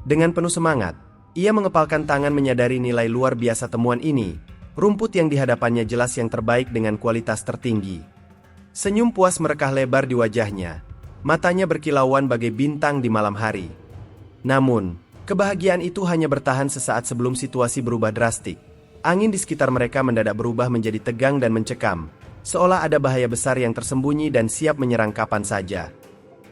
Dengan penuh semangat, ia mengepalkan tangan menyadari nilai luar biasa temuan ini. Rumput yang dihadapannya jelas yang terbaik dengan kualitas tertinggi. Senyum puas merekah lebar di wajahnya, matanya berkilauan bagai bintang di malam hari. Namun, kebahagiaan itu hanya bertahan sesaat sebelum situasi berubah drastik. Angin di sekitar mereka mendadak berubah menjadi tegang dan mencekam, seolah ada bahaya besar yang tersembunyi dan siap menyerang kapan saja.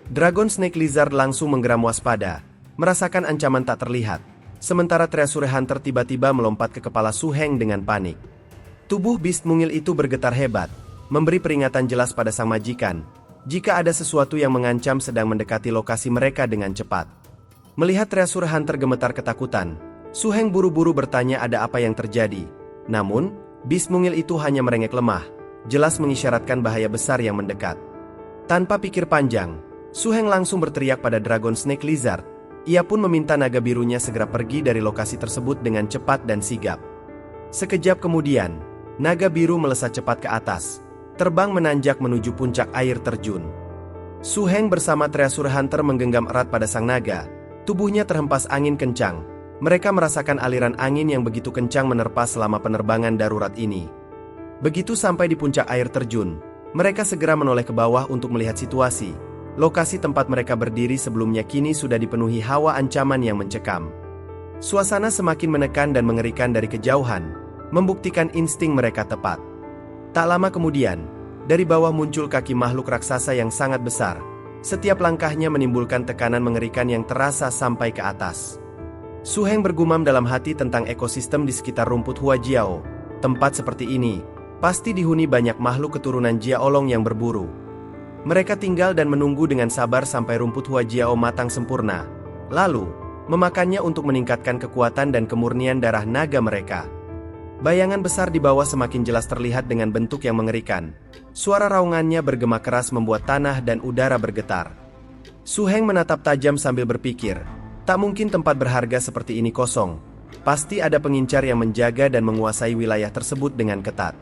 Dragon Snake Lizard langsung menggeram waspada, merasakan ancaman tak terlihat, sementara Treasure Hunter tiba-tiba melompat ke kepala Su Heng dengan panik. Tubuh Beast Mungil itu bergetar hebat, memberi peringatan jelas pada sang majikan, jika ada sesuatu yang mengancam sedang mendekati lokasi mereka dengan cepat. Melihat Treasure Hunter gemetar ketakutan, Su Heng buru-buru bertanya ada apa yang terjadi. Namun, Beast Mungil itu hanya merengek lemah, jelas mengisyaratkan bahaya besar yang mendekat. Tanpa pikir panjang, Su Heng langsung berteriak pada Dragon Snake Lizard. Ia pun meminta naga birunya segera pergi dari lokasi tersebut dengan cepat dan sigap. Sekejap kemudian, naga biru melesat cepat ke atas, terbang menanjak menuju puncak air terjun. Su Heng bersama Treasure Hunter menggenggam erat pada sang naga, tubuhnya terhempas angin kencang. Mereka merasakan aliran angin yang begitu kencang menerpa selama penerbangan darurat ini. Begitu sampai di puncak air terjun, mereka segera menoleh ke bawah untuk melihat situasi. Lokasi tempat mereka berdiri sebelumnya kini sudah dipenuhi hawa ancaman yang mencekam. Suasana semakin menekan dan mengerikan dari kejauhan, membuktikan insting mereka tepat. Tak lama kemudian, dari bawah muncul kaki makhluk raksasa yang sangat besar. Setiap langkahnya menimbulkan tekanan mengerikan yang terasa sampai ke atas. Su Heng bergumam dalam hati tentang ekosistem di sekitar rumput Huajiao. Tempat seperti ini pasti dihuni banyak makhluk keturunan Jia Olong yang berburu. Mereka tinggal dan menunggu dengan sabar sampai rumput Huajiao matang sempurna, lalu memakannya untuk meningkatkan kekuatan dan kemurnian darah naga mereka. Bayangan besar di bawah semakin jelas terlihat dengan bentuk yang mengerikan. Suara raungannya bergema keras membuat tanah dan udara bergetar. Su Heng menatap tajam sambil berpikir, tak mungkin tempat berharga seperti ini kosong. Pasti ada pengincar yang menjaga dan menguasai wilayah tersebut dengan ketat.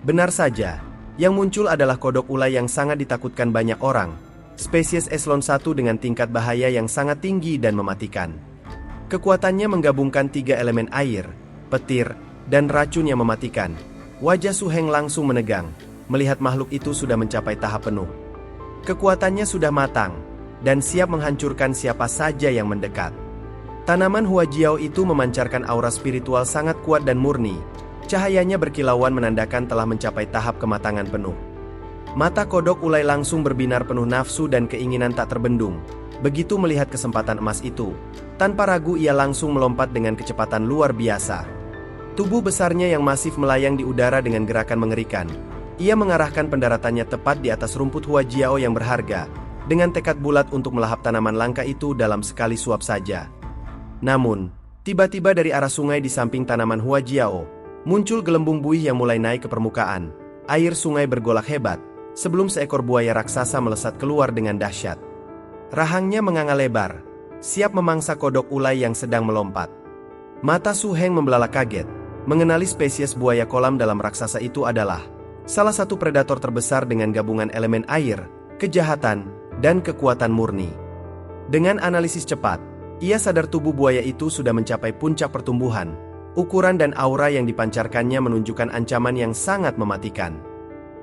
Benar saja. Yang muncul adalah kodok ulai yang sangat ditakutkan banyak orang, spesies eselon 1 dengan tingkat bahaya yang sangat tinggi dan mematikan. Kekuatannya menggabungkan 3 elemen air, petir, dan racun yang mematikan. Wajah Su Heng langsung menegang, melihat makhluk itu sudah mencapai tahap penuh. Kekuatannya sudah matang, dan siap menghancurkan siapa saja yang mendekat. Tanaman Huajiao itu memancarkan aura spiritual sangat kuat dan murni. Cahayanya berkilauan menandakan telah mencapai tahap kematangan penuh. Mata kodok ulai langsung berbinar penuh nafsu dan keinginan tak terbendung. Begitu melihat kesempatan emas itu, tanpa ragu ia langsung melompat dengan kecepatan luar biasa. Tubuh besarnya yang masif melayang di udara dengan gerakan mengerikan. Ia mengarahkan pendaratannya tepat di atas rumput Huajiao yang berharga, dengan tekad bulat untuk melahap tanaman langka itu dalam sekali suap saja. Namun, tiba-tiba dari arah sungai di samping tanaman Huajiao, muncul gelembung buih yang mulai naik ke permukaan. Air sungai bergolak hebat, sebelum seekor buaya raksasa melesat keluar dengan dahsyat. Rahangnya menganga lebar, siap memangsa kodok ulai yang sedang melompat. Mata Su Heng membelalak kaget, mengenali spesies buaya kolam dalam raksasa itu adalah salah satu predator terbesar dengan gabungan elemen air, kejahatan, dan kekuatan murni. Dengan analisis cepat, ia sadar tubuh buaya itu sudah mencapai puncak pertumbuhan. Ukuran dan aura yang dipancarkannya menunjukkan ancaman yang sangat mematikan.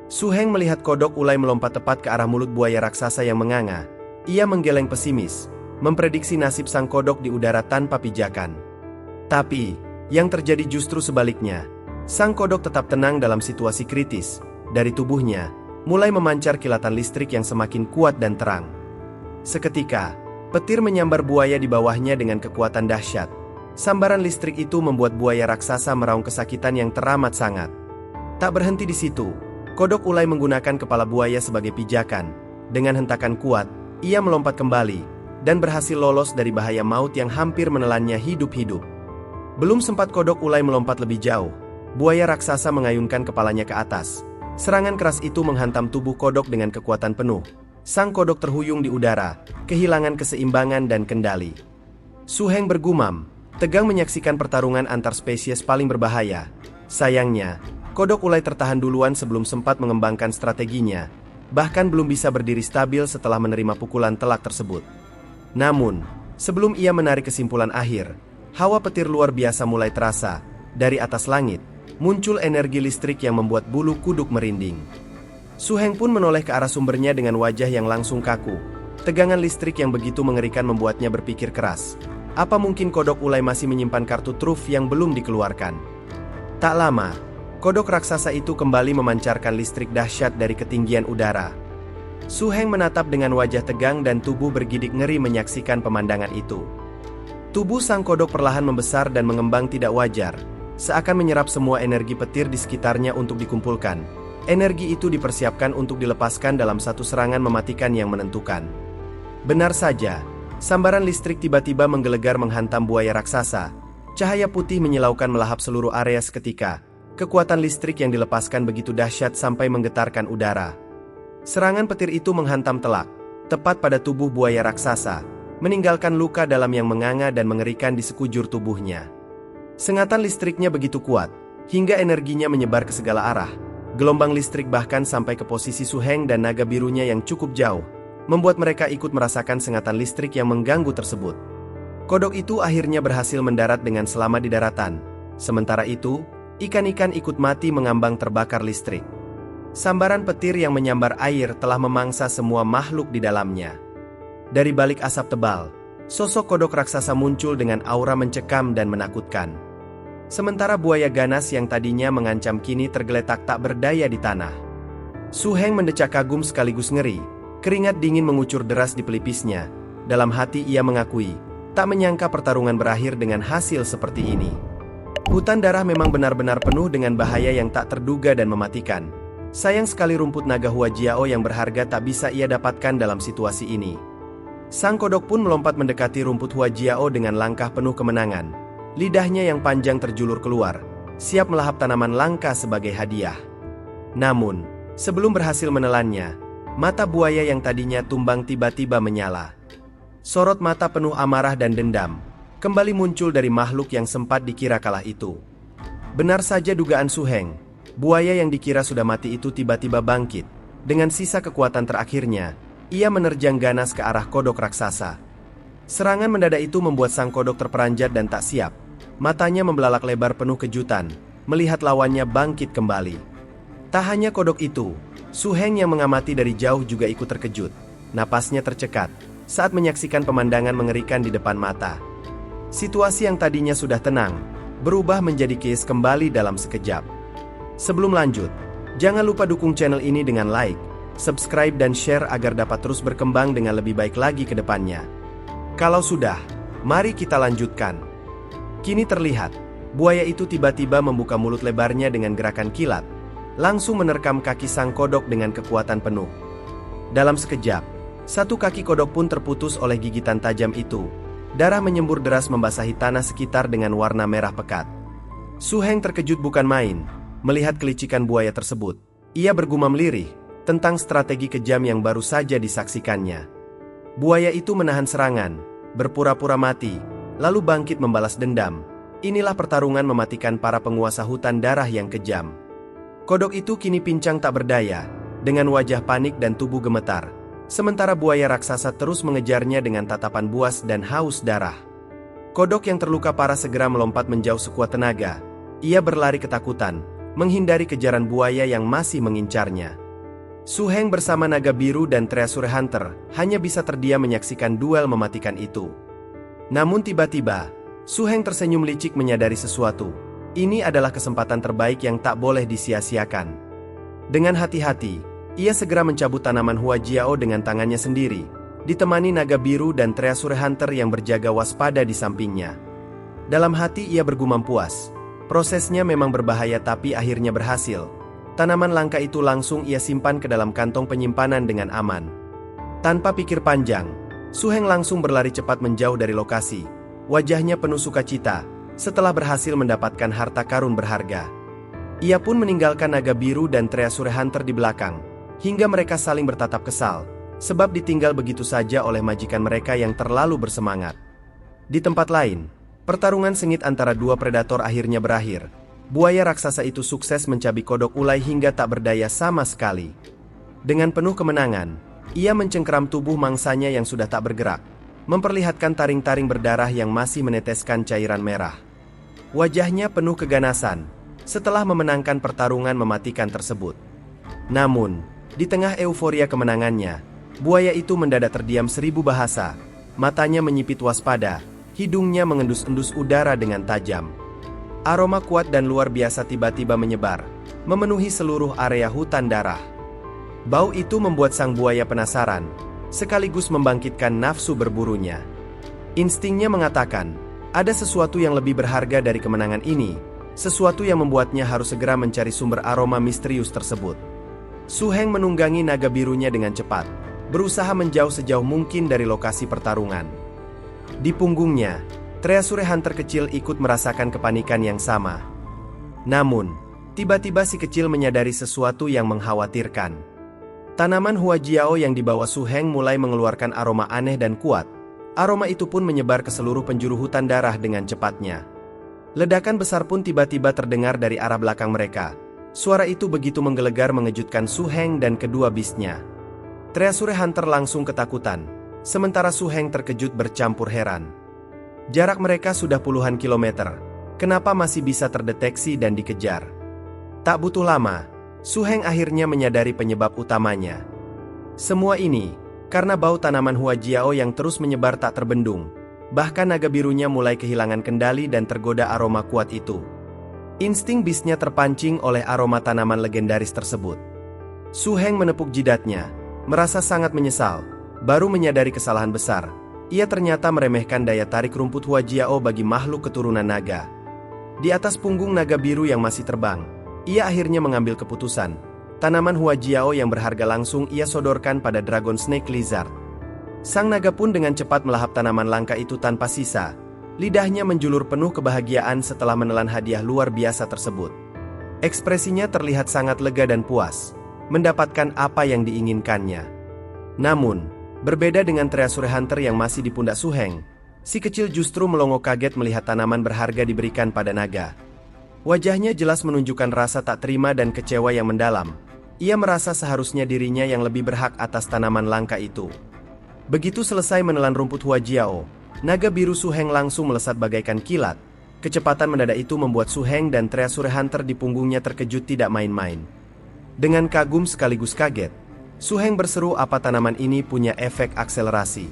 Su Heng melihat kodok ulai melompat tepat ke arah mulut buaya raksasa yang menganga. Ia menggeleng pesimis, memprediksi nasib sang kodok di udara tanpa pijakan. Tapi, yang terjadi justru sebaliknya. Sang kodok tetap tenang dalam situasi kritis. Dari tubuhnya, mulai memancar kilatan listrik yang semakin kuat dan terang. Seketika, petir menyambar buaya di bawahnya dengan kekuatan dahsyat. Sambaran listrik itu membuat buaya raksasa meraung kesakitan yang teramat sangat. Tak berhenti di situ, kodok Ulay menggunakan kepala buaya sebagai pijakan. Dengan hentakan kuat, ia melompat kembali, dan berhasil lolos dari bahaya maut yang hampir menelannya hidup-hidup. Belum sempat kodok Ulay melompat lebih jauh, buaya raksasa mengayunkan kepalanya ke atas. Serangan keras itu menghantam tubuh kodok dengan kekuatan penuh. Sang kodok terhuyung di udara, kehilangan keseimbangan dan kendali. Su Heng bergumam, tegang menyaksikan pertarungan antar spesies paling berbahaya. Sayangnya, kodok Ulay tertahan duluan sebelum sempat mengembangkan strateginya, bahkan belum bisa berdiri stabil setelah menerima pukulan telak tersebut. Namun, sebelum ia menarik kesimpulan akhir, hawa petir luar biasa mulai terasa. Dari atas langit, muncul energi listrik yang membuat bulu kuduk merinding. Su Heng pun menoleh ke arah sumbernya dengan wajah yang langsung kaku. Tegangan listrik yang begitu mengerikan membuatnya berpikir keras. Apa mungkin kodok Ulay masih menyimpan kartu truf yang belum dikeluarkan? Tak lama, kodok raksasa itu kembali memancarkan listrik dahsyat dari ketinggian udara. Su Heng menatap dengan wajah tegang dan tubuh bergidik ngeri menyaksikan pemandangan itu. Tubuh sang kodok perlahan membesar dan mengembang tidak wajar, seakan menyerap semua energi petir di sekitarnya untuk dikumpulkan. Energi itu dipersiapkan untuk dilepaskan dalam satu serangan mematikan yang menentukan. Benar saja, sambaran listrik tiba-tiba menggelegar menghantam buaya raksasa. Cahaya putih menyilaukan melahap seluruh area seketika. Kekuatan listrik yang dilepaskan begitu dahsyat sampai menggetarkan udara. Serangan petir itu menghantam telak, tepat pada tubuh buaya raksasa, meninggalkan luka dalam yang menganga dan mengerikan di sekujur tubuhnya. Sengatan listriknya begitu kuat, hingga energinya menyebar ke segala arah. Gelombang listrik bahkan sampai ke posisi Su Heng dan naga birunya yang cukup jauh, membuat mereka ikut merasakan sengatan listrik yang mengganggu tersebut. Kodok itu akhirnya berhasil mendarat dengan selamat di daratan. Sementara itu, ikan-ikan ikut mati mengambang terbakar listrik. Sambaran petir yang menyambar air telah memangsa semua makhluk di dalamnya. Dari balik asap tebal, sosok kodok raksasa muncul dengan aura mencekam dan menakutkan. Sementara buaya ganas yang tadinya mengancam kini tergeletak tak berdaya di tanah. Su Heng mendecak kagum sekaligus ngeri, keringat dingin mengucur deras di pelipisnya. Dalam hati ia mengakui, tak menyangka pertarungan berakhir dengan hasil seperti ini. Hutan darah memang benar-benar penuh dengan bahaya yang tak terduga dan mematikan. Sayang sekali rumput naga Hua Jiao yang berharga tak bisa ia dapatkan dalam situasi ini. Sang kodok pun melompat mendekati rumput Hua Jiao dengan langkah penuh kemenangan. Lidahnya yang panjang terjulur keluar, siap melahap tanaman langka sebagai hadiah. Namun, sebelum berhasil menelannya, mata buaya yang tadinya tumbang tiba-tiba menyala. Sorot mata penuh amarah dan dendam kembali muncul dari makhluk yang sempat dikira kalah itu. Benar saja dugaan Su Heng, buaya yang dikira sudah mati itu tiba-tiba bangkit. Dengan sisa kekuatan terakhirnya, ia menerjang ganas ke arah kodok raksasa. Serangan mendadak itu membuat sang kodok terperanjat dan tak siap. Matanya membelalak lebar penuh kejutan, melihat lawannya bangkit kembali. Tak hanya kodok itu, Su Heng yang mengamati dari jauh juga ikut terkejut. Napasnya tercekat saat menyaksikan pemandangan mengerikan di depan mata. Situasi yang tadinya sudah tenang, berubah menjadi chaos kembali dalam sekejap. Sebelum lanjut, jangan lupa dukung channel ini dengan like, subscribe dan share agar dapat terus berkembang dengan lebih baik lagi ke depannya. Kalau sudah, mari kita lanjutkan. Kini terlihat, buaya itu tiba-tiba membuka mulut lebarnya dengan gerakan kilat, langsung menerkam kaki sang kodok dengan kekuatan penuh. Dalam sekejap, satu kaki kodok pun terputus oleh gigitan tajam itu. Darah menyembur deras membasahi tanah sekitar dengan warna merah pekat. Su Heng terkejut bukan main, melihat kelicikan buaya tersebut. Ia bergumam lirih tentang strategi kejam yang baru saja disaksikannya. Buaya itu menahan serangan, berpura-pura mati, lalu bangkit membalas dendam. Inilah pertarungan mematikan para penguasa hutan darah yang kejam. Kodok itu kini pincang tak berdaya, dengan wajah panik dan tubuh gemetar. Sementara buaya raksasa terus mengejarnya dengan tatapan buas dan haus darah. Kodok yang terluka parah segera melompat menjauh sekuat tenaga. Ia berlari ketakutan, menghindari kejaran buaya yang masih mengincarnya. Su Heng bersama naga biru dan Treasure Hunter hanya bisa terdiam menyaksikan duel mematikan itu. Namun tiba-tiba, Su Heng tersenyum licik menyadari sesuatu. Ini adalah kesempatan terbaik yang tak boleh disia-siakan. Dengan hati-hati, ia segera mencabut tanaman Hua Jiao dengan tangannya sendiri, ditemani naga biru dan Treasure Hunter yang berjaga waspada di sampingnya. Dalam hati ia bergumam puas. Prosesnya memang berbahaya tapi akhirnya berhasil. Tanaman langka itu langsung ia simpan ke dalam kantong penyimpanan dengan aman. Tanpa pikir panjang, Su Heng langsung berlari cepat menjauh dari lokasi. Wajahnya penuh sukacita setelah berhasil mendapatkan harta karun berharga. Ia pun meninggalkan naga biru dan Treasure Hunter di belakang, hingga mereka saling bertatap kesal, sebab ditinggal begitu saja oleh majikan mereka yang terlalu bersemangat. Di tempat lain, pertarungan sengit antara dua predator akhirnya berakhir. Buaya raksasa itu sukses mencabik kodok ulai hingga tak berdaya sama sekali. Dengan penuh kemenangan, ia mencengkeram tubuh mangsanya yang sudah tak bergerak, memperlihatkan taring-taring berdarah yang masih meneteskan cairan merah. Wajahnya penuh keganasan setelah memenangkan pertarungan mematikan tersebut. Namun, di tengah euforia kemenangannya, buaya itu mendadak terdiam 1000 bahasa, matanya menyipit waspada, hidungnya mengendus-endus udara dengan tajam. Aroma kuat dan luar biasa tiba-tiba menyebar, memenuhi seluruh area hutan darah. Bau itu membuat sang buaya penasaran, sekaligus membangkitkan nafsu berburunya. Instingnya mengatakan, ada sesuatu yang lebih berharga dari kemenangan ini, sesuatu yang membuatnya harus segera mencari sumber aroma misterius tersebut. Su Heng menunggangi naga birunya dengan cepat, berusaha menjauh sejauh mungkin dari lokasi pertarungan. Di punggungnya, Treasure Hunter kecil ikut merasakan kepanikan yang sama. Namun, tiba-tiba si kecil menyadari sesuatu yang mengkhawatirkan. Tanaman Hua Jiao yang dibawa Su Heng mulai mengeluarkan aroma aneh dan kuat. Aroma itu pun menyebar ke seluruh penjuru hutan darah dengan cepatnya. Ledakan besar pun tiba-tiba terdengar dari arah belakang mereka. Suara itu begitu menggelegar mengejutkan Su Heng dan kedua bisnya. Treasure Hunter langsung ketakutan, sementara Su Heng terkejut bercampur heran. Jarak mereka sudah puluhan kilometer, kenapa masih bisa terdeteksi dan dikejar? Tak butuh lama, Su Heng akhirnya menyadari penyebab utamanya. Semua ini, karena bau tanaman Hua Jiao yang terus menyebar tak terbendung, bahkan naga birunya mulai kehilangan kendali dan tergoda aroma kuat itu. Insting bisnya terpancing oleh aroma tanaman legendaris tersebut. Su Heng menepuk jidatnya, merasa sangat menyesal, baru menyadari kesalahan besar. Ia ternyata meremehkan daya tarik rumput Hua Jiao bagi makhluk keturunan naga. Di atas punggung naga biru yang masih terbang, ia akhirnya mengambil keputusan. Tanaman Hua Jiao yang berharga langsung ia sodorkan pada Dragon Snake Lizard. Sang naga pun dengan cepat melahap tanaman langka itu tanpa sisa. Lidahnya menjulur penuh kebahagiaan setelah menelan hadiah luar biasa tersebut. Ekspresinya terlihat sangat lega dan puas, mendapatkan apa yang diinginkannya. Namun, berbeda dengan Treasure Hunter yang masih di pundak Su Heng, si kecil justru melongo kaget melihat tanaman berharga diberikan pada naga. Wajahnya jelas menunjukkan rasa tak terima dan kecewa yang mendalam. Ia merasa seharusnya dirinya yang lebih berhak atas tanaman langka itu. Begitu selesai menelan rumput Hua Jiao, naga biru Su Heng langsung melesat bagaikan kilat. Kecepatan mendadak itu membuat Su Heng dan Treasure Hunter di punggungnya terkejut tidak main-main. Dengan kagum sekaligus kaget, Su Heng berseru apa tanaman ini punya efek akselerasi.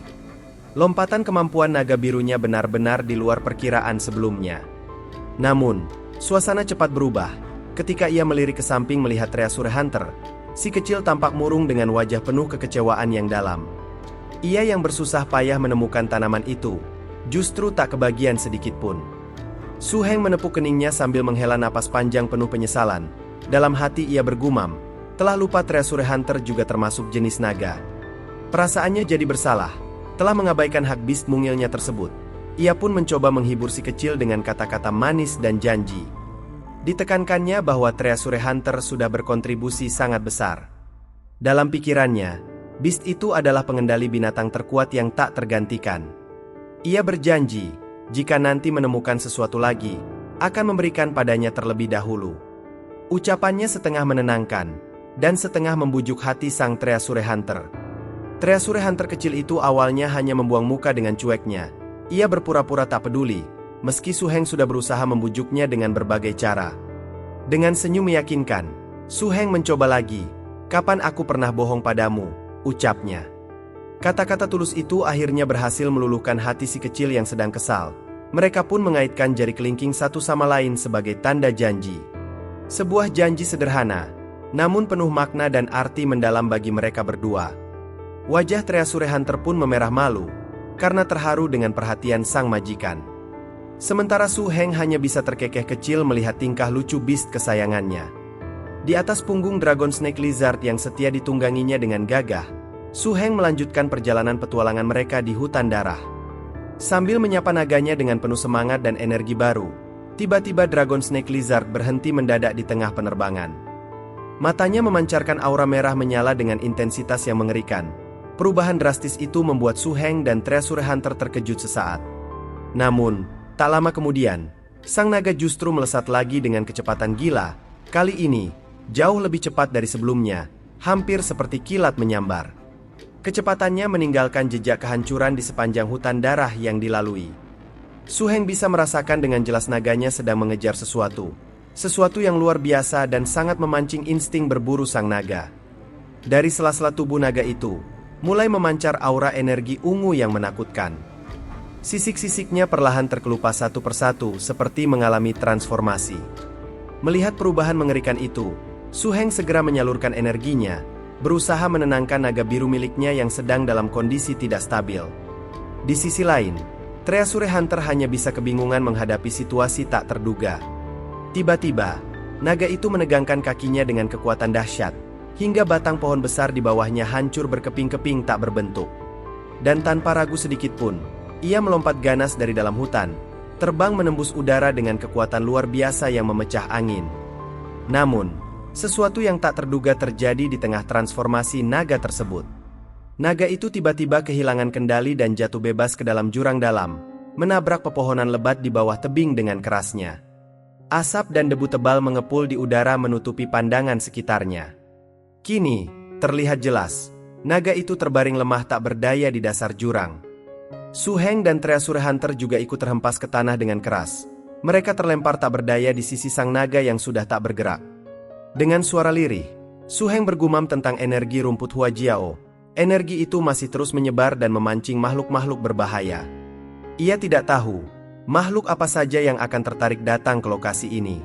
Lompatan kemampuan naga birunya benar-benar di luar perkiraan sebelumnya. Namun, suasana cepat berubah. Ketika ia melirik ke samping melihat Treasure Hunter, si kecil tampak murung dengan wajah penuh kekecewaan yang dalam. Ia yang bersusah payah menemukan tanaman itu, justru tak kebagian sedikit pun. Su Heng menepuk keningnya sambil menghela napas panjang penuh penyesalan. Dalam hati ia bergumam, telah lupa Treasure Hunter juga termasuk jenis naga. Perasaannya jadi bersalah, telah mengabaikan hak beast mungilnya tersebut. Ia pun mencoba menghibur si kecil dengan kata-kata manis dan janji. Ditekankannya bahwa Treasure Hunter sudah berkontribusi sangat besar. Dalam pikirannya, beast itu adalah pengendali binatang terkuat yang tak tergantikan. Ia berjanji, jika nanti menemukan sesuatu lagi, akan memberikan padanya terlebih dahulu. Ucapannya setengah menenangkan, dan setengah membujuk hati sang Treasure Hunter. Treasure Hunter kecil itu awalnya hanya membuang muka dengan cueknya. Ia berpura-pura tak peduli, meski Su Heng sudah berusaha membujuknya dengan berbagai cara. Dengan senyum meyakinkan, Su Heng mencoba lagi. Kapan aku pernah bohong padamu, ucapnya. Kata-kata tulus itu akhirnya berhasil meluluhkan hati si kecil yang sedang kesal. Mereka pun mengaitkan jari kelingking satu sama lain sebagai tanda janji. Sebuah janji sederhana, namun penuh makna dan arti mendalam bagi mereka berdua. Wajah Treasure Hunter pun memerah malu, karena terharu dengan perhatian sang majikan. Sementara Su Heng hanya bisa terkekeh kecil melihat tingkah lucu beast kesayangannya. Di atas punggung Dragon Snake Lizard yang setia ditungganginya dengan gagah, Su Heng melanjutkan perjalanan petualangan mereka di hutan darah. Sambil menyapa naganya dengan penuh semangat dan energi baru, tiba-tiba Dragon Snake Lizard berhenti mendadak di tengah penerbangan. Matanya memancarkan aura merah menyala dengan intensitas yang mengerikan. Perubahan drastis itu membuat Su Heng dan Treasure Hunter terkejut sesaat. Namun, tak lama kemudian, sang naga justru melesat lagi dengan kecepatan gila. Kali ini, jauh lebih cepat dari sebelumnya, hampir seperti kilat menyambar. Kecepatannya meninggalkan jejak kehancuran di sepanjang hutan darah yang dilalui. Su Heng bisa merasakan dengan jelas naganya sedang mengejar sesuatu. Sesuatu yang luar biasa dan sangat memancing insting berburu sang naga. Dari sela-sela tubuh naga itu, mulai memancar aura energi ungu yang menakutkan. Sisik-sisiknya perlahan terkelupas satu persatu seperti mengalami transformasi. Melihat perubahan mengerikan itu, Su Heng segera menyalurkan energinya, berusaha menenangkan naga biru miliknya yang sedang dalam kondisi tidak stabil. Di sisi lain, Treasure Hunter hanya bisa kebingungan menghadapi situasi tak terduga. Tiba-tiba, naga itu menegangkan kakinya dengan kekuatan dahsyat, hingga batang pohon besar di bawahnya hancur berkeping-keping tak berbentuk. Dan tanpa ragu sedikit pun, ia melompat ganas dari dalam hutan, terbang menembus udara dengan kekuatan luar biasa yang memecah angin. Namun, sesuatu yang tak terduga terjadi di tengah transformasi naga tersebut. Naga itu tiba-tiba kehilangan kendali dan jatuh bebas ke dalam jurang dalam, menabrak pepohonan lebat di bawah tebing dengan kerasnya. Asap dan debu tebal mengepul di udara menutupi pandangan sekitarnya. Kini, terlihat jelas, naga itu terbaring lemah tak berdaya di dasar jurang. Su Heng dan Treasure Hunter juga ikut terhempas ke tanah dengan keras. Mereka terlempar tak berdaya di sisi sang naga yang sudah tak bergerak. Dengan suara lirih, Su Heng bergumam tentang energi rumput Huajiao. Energi itu masih terus menyebar dan memancing makhluk-makhluk berbahaya. Ia tidak tahu, makhluk apa saja yang akan tertarik datang ke lokasi ini.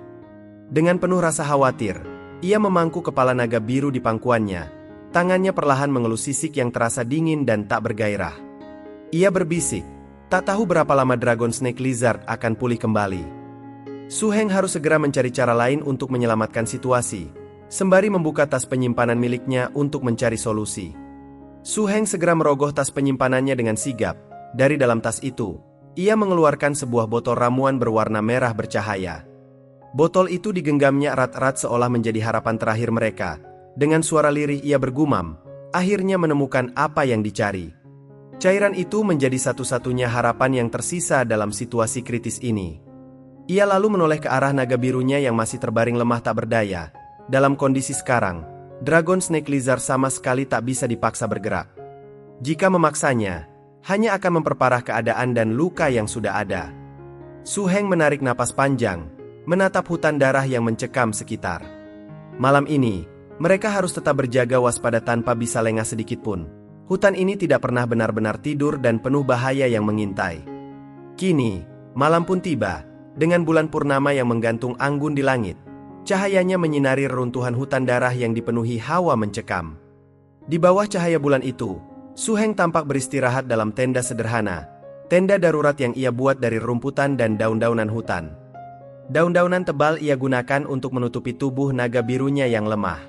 Dengan penuh rasa khawatir, ia memangku kepala naga biru di pangkuannya. Tangannya perlahan mengelus sisik yang terasa dingin dan tak bergairah. Ia berbisik, tak tahu berapa lama Dragon Snake Lizard akan pulih kembali. Su Heng harus segera mencari cara lain untuk menyelamatkan situasi, sembari membuka tas penyimpanan miliknya untuk mencari solusi. Su Heng segera merogoh tas penyimpanannya dengan sigap. Dari dalam tas itu, ia mengeluarkan sebuah botol ramuan berwarna merah bercahaya. Botol itu digenggamnya erat-erat seolah menjadi harapan terakhir mereka. Dengan suara lirih ia bergumam, akhirnya menemukan apa yang dicari. Cairan itu menjadi satu-satunya harapan yang tersisa dalam situasi kritis ini. Ia lalu menoleh ke arah naga birunya yang masih terbaring lemah tak berdaya. Dalam kondisi sekarang, Dragon Snake Lizard sama sekali tak bisa dipaksa bergerak. Jika memaksanya, hanya akan memperparah keadaan dan luka yang sudah ada. Su Heng menarik napas panjang, menatap hutan darah yang mencekam sekitar. Malam ini, mereka harus tetap berjaga waspada tanpa bisa lengah sedikit pun. Hutan ini tidak pernah benar-benar tidur dan penuh bahaya yang mengintai. Kini, malam pun tiba, dengan bulan purnama yang menggantung anggun di langit. Cahayanya menyinari reruntuhan hutan darah yang dipenuhi hawa mencekam. Di bawah cahaya bulan itu, Su Heng tampak beristirahat dalam tenda sederhana, tenda darurat yang ia buat dari rumputan dan daun-daunan hutan. Daun-daunan tebal ia gunakan untuk menutupi tubuh naga birunya yang lemah.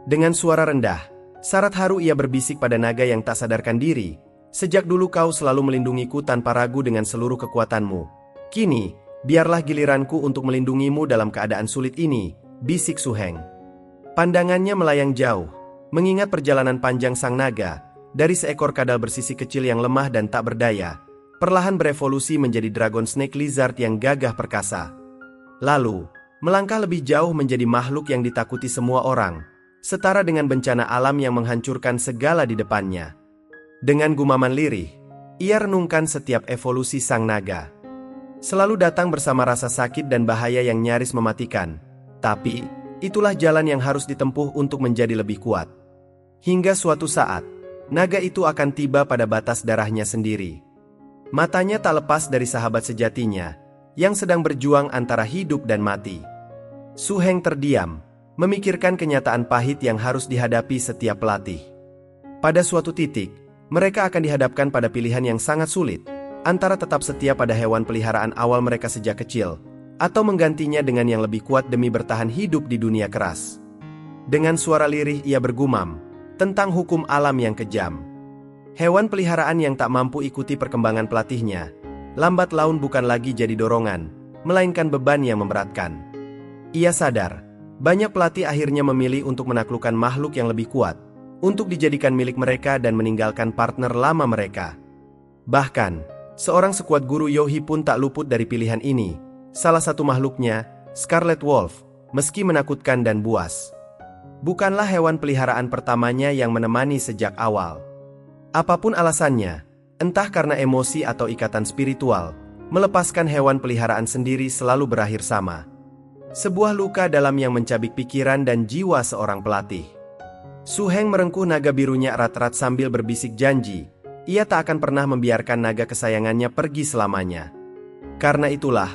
Dengan suara rendah, syarat haru ia berbisik pada naga yang tak sadarkan diri, "Sejak dulu kau selalu melindungiku tanpa ragu dengan seluruh kekuatanmu. Kini, biarlah giliranku untuk melindungimu dalam keadaan sulit ini," bisik Su Heng. Pandangannya melayang jauh, mengingat perjalanan panjang sang naga, dari seekor kadal bersisi kecil yang lemah dan tak berdaya, perlahan berevolusi menjadi Dragon Snake Lizard yang gagah perkasa. Lalu, melangkah lebih jauh menjadi makhluk yang ditakuti semua orang, setara dengan bencana alam yang menghancurkan segala di depannya. Dengan gumaman lirih, ia renungkan setiap evolusi sang naga. Selalu datang bersama rasa sakit dan bahaya yang nyaris mematikan. Tapi, Itulah jalan yang harus ditempuh untuk menjadi lebih kuat. Hingga suatu saat, naga itu akan tiba pada batas darahnya sendiri. Matanya tak lepas dari sahabat sejatinya, yang sedang berjuang antara hidup dan mati. Su Heng terdiam, memikirkan kenyataan pahit yang harus dihadapi setiap pelatih. Pada suatu titik, mereka akan dihadapkan pada pilihan yang sangat sulit, antara tetap setia pada hewan peliharaan awal mereka sejak kecil, atau menggantinya dengan yang lebih kuat demi bertahan hidup di dunia keras. Dengan suara lirih ia bergumam tentang hukum alam yang kejam. Hewan peliharaan yang tak mampu ikuti perkembangan pelatihnya, lambat laun bukan lagi jadi dorongan, melainkan beban yang memberatkan. Ia sadar, banyak pelatih akhirnya memilih untuk menaklukkan makhluk yang lebih kuat, untuk dijadikan milik mereka dan meninggalkan partner lama mereka. Bahkan, seorang sekuat guru Yohi pun tak luput dari pilihan ini. Salah satu makhluknya, Scarlet Wolf, meski menakutkan dan buas, bukanlah hewan peliharaan pertamanya yang menemani sejak awal. Apapun alasannya, entah karena emosi atau ikatan spiritual, melepaskan hewan peliharaan sendiri selalu berakhir sama. Sebuah luka dalam yang mencabik pikiran dan jiwa seorang pelatih. Su Heng merengkuh naga birunya erat-erat sambil berbisik janji, ia tak akan pernah membiarkan naga kesayangannya pergi selamanya. Karena itulah,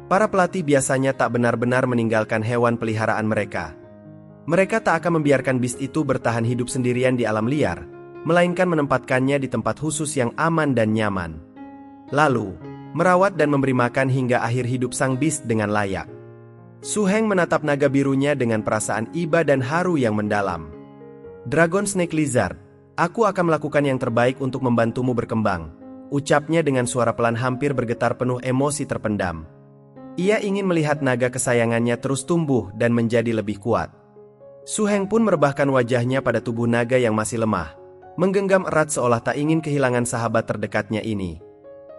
para pelatih biasanya tak benar-benar meninggalkan hewan peliharaan mereka. Mereka tak akan membiarkan beast itu bertahan hidup sendirian di alam liar, melainkan menempatkannya di tempat khusus yang aman dan nyaman. Lalu, merawat dan memberi makan hingga akhir hidup sang beast dengan layak. Su Heng menatap naga birunya dengan perasaan iba dan haru yang mendalam. Dragon Snake Lizard, aku akan melakukan yang terbaik untuk membantumu berkembang, ucapnya dengan suara pelan hampir bergetar penuh emosi terpendam. Ia ingin melihat naga kesayangannya terus tumbuh dan menjadi lebih kuat. Su Heng pun merebahkan wajahnya pada tubuh naga yang masih lemah, menggenggam erat seolah tak ingin kehilangan sahabat terdekatnya ini.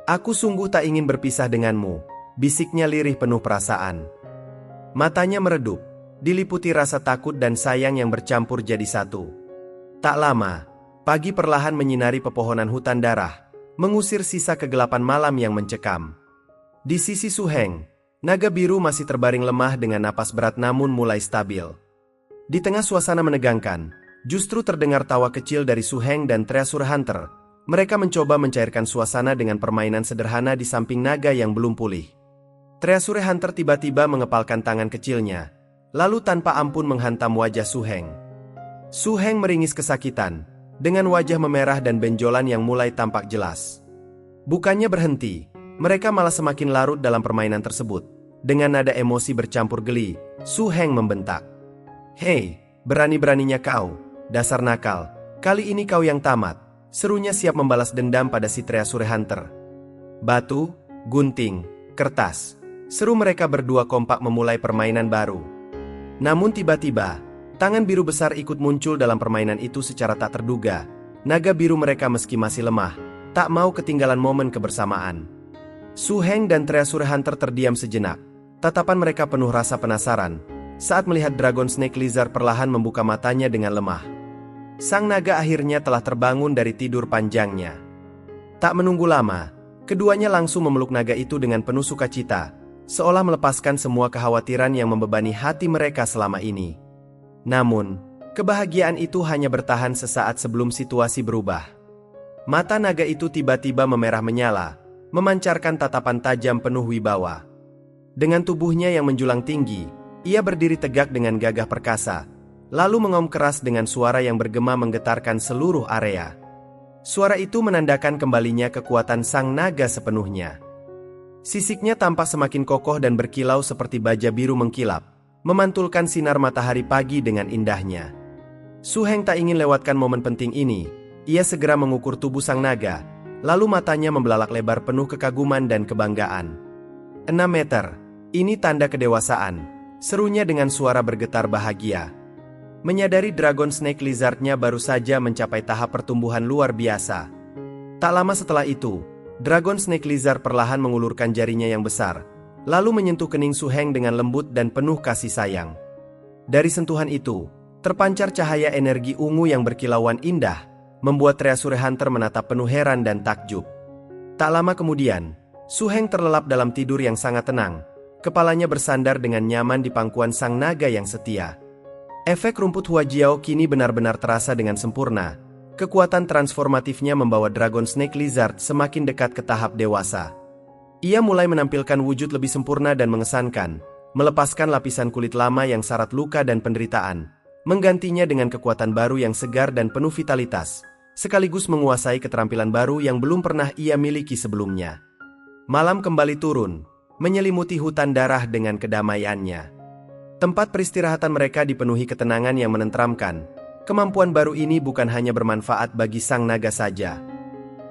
Aku sungguh tak ingin berpisah denganmu, bisiknya lirih penuh perasaan. Matanya meredup, diliputi rasa takut dan sayang yang bercampur jadi satu. Tak lama, pagi perlahan menyinari pepohonan hutan darah, mengusir sisa kegelapan malam yang mencekam. Di sisi Su Heng, naga biru masih terbaring lemah dengan napas berat namun mulai stabil. Di tengah suasana menegangkan, justru terdengar tawa kecil dari Su Heng dan Treasure Hunter. Mereka mencoba mencairkan suasana dengan permainan sederhana di samping naga yang belum pulih. Treasure Hunter tiba-tiba mengepalkan tangan kecilnya, lalu tanpa ampun menghantam wajah Su Heng. Su Heng meringis kesakitan, dengan wajah memerah dan benjolan yang mulai tampak jelas. Bukannya berhenti, mereka malah semakin larut dalam permainan tersebut. Dengan nada emosi bercampur geli, Su Heng membentak. "Hei, berani-beraninya kau, dasar nakal, kali ini kau yang tamat," serunya siap membalas dendam pada si Treasure Hunter. Batu, gunting, kertas. Seru mereka berdua kompak memulai permainan baru. Namun tiba-tiba, tangan biru besar ikut muncul dalam permainan itu secara tak terduga. Naga biru mereka meski masih lemah, tak mau ketinggalan momen kebersamaan. Su Heng dan Treasure Hunter terdiam sejenak. Tatapan mereka penuh rasa penasaran saat melihat Dragon Snake Lizard perlahan membuka matanya dengan lemah. Sang naga akhirnya telah terbangun dari tidur panjangnya. Tak menunggu lama, keduanya langsung memeluk naga itu dengan penuh sukacita, seolah melepaskan semua kekhawatiran yang membebani hati mereka selama ini. Namun, kebahagiaan itu hanya bertahan sesaat sebelum situasi berubah. Mata naga itu tiba-tiba memerah menyala, memancarkan tatapan tajam penuh wibawa. Dengan tubuhnya yang menjulang tinggi, ia berdiri tegak dengan gagah perkasa, lalu mengaum keras dengan suara yang bergema menggetarkan seluruh area. Suara itu menandakan kembalinya kekuatan sang naga sepenuhnya. Sisiknya tampak semakin kokoh dan berkilau seperti baja biru mengkilap, memantulkan sinar matahari pagi dengan indahnya. Su Heng tak ingin lewatkan momen penting ini. Ia segera mengukur tubuh sang naga, lalu matanya membelalak lebar penuh kekaguman dan kebanggaan. 6 meter, ini tanda kedewasaan, serunya dengan suara bergetar bahagia. Menyadari Dragon Snake Lizard-nya baru saja mencapai tahap pertumbuhan luar biasa. Tak lama setelah itu, Dragon Snake Lizard perlahan mengulurkan jarinya yang besar, lalu menyentuh kening Su Heng dengan lembut dan penuh kasih sayang. Dari sentuhan itu, terpancar cahaya energi ungu yang berkilauan indah, membuat Treasure Hunter menatap penuh heran dan takjub. Tak lama kemudian, Su Heng terlelap dalam tidur yang sangat tenang, kepalanya bersandar dengan nyaman di pangkuan sang naga yang setia. Efek rumput Huajiao kini benar-benar terasa dengan sempurna. Kekuatan transformatifnya membawa Dragon Snake Lizard semakin dekat ke tahap dewasa. Ia mulai menampilkan wujud lebih sempurna dan mengesankan, melepaskan lapisan kulit lama yang syarat luka dan penderitaan, menggantinya dengan kekuatan baru yang segar dan penuh vitalitas, sekaligus menguasai keterampilan baru yang belum pernah ia miliki sebelumnya. Malam kembali turun, menyelimuti hutan darah dengan kedamaiannya. Tempat peristirahatan mereka dipenuhi ketenangan yang menenteramkan. Kemampuan baru ini bukan hanya bermanfaat bagi sang naga saja.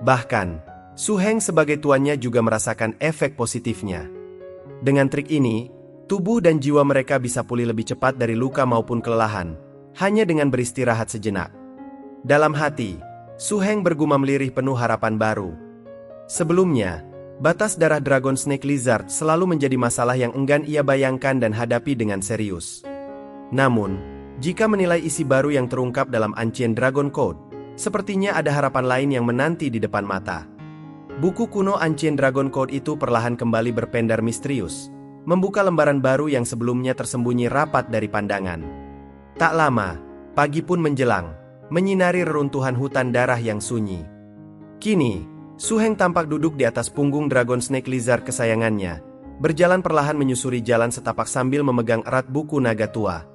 Bahkan, Su Heng sebagai tuannya juga merasakan efek positifnya. Dengan trik ini, tubuh dan jiwa mereka bisa pulih lebih cepat dari luka maupun kelelahan, hanya dengan beristirahat sejenak. Dalam hati, Su Heng bergumam lirih penuh harapan baru. Sebelumnya, batas darah Dragon Snake Lizard selalu menjadi masalah yang enggan ia bayangkan dan hadapi dengan serius. Namun, jika menilai isi baru yang terungkap dalam Ancient Dragon Code, sepertinya ada harapan lain yang menanti di depan mata. Buku kuno Ancient Dragon Code itu perlahan kembali berpendar misterius, membuka lembaran baru yang sebelumnya tersembunyi rapat dari pandangan. Tak lama, pagi pun menjelang, menyinari reruntuhan hutan darah yang sunyi. Kini, Su Heng tampak duduk di atas punggung Dragon Snake Lizard kesayangannya, berjalan perlahan menyusuri jalan setapak sambil memegang erat buku naga tua.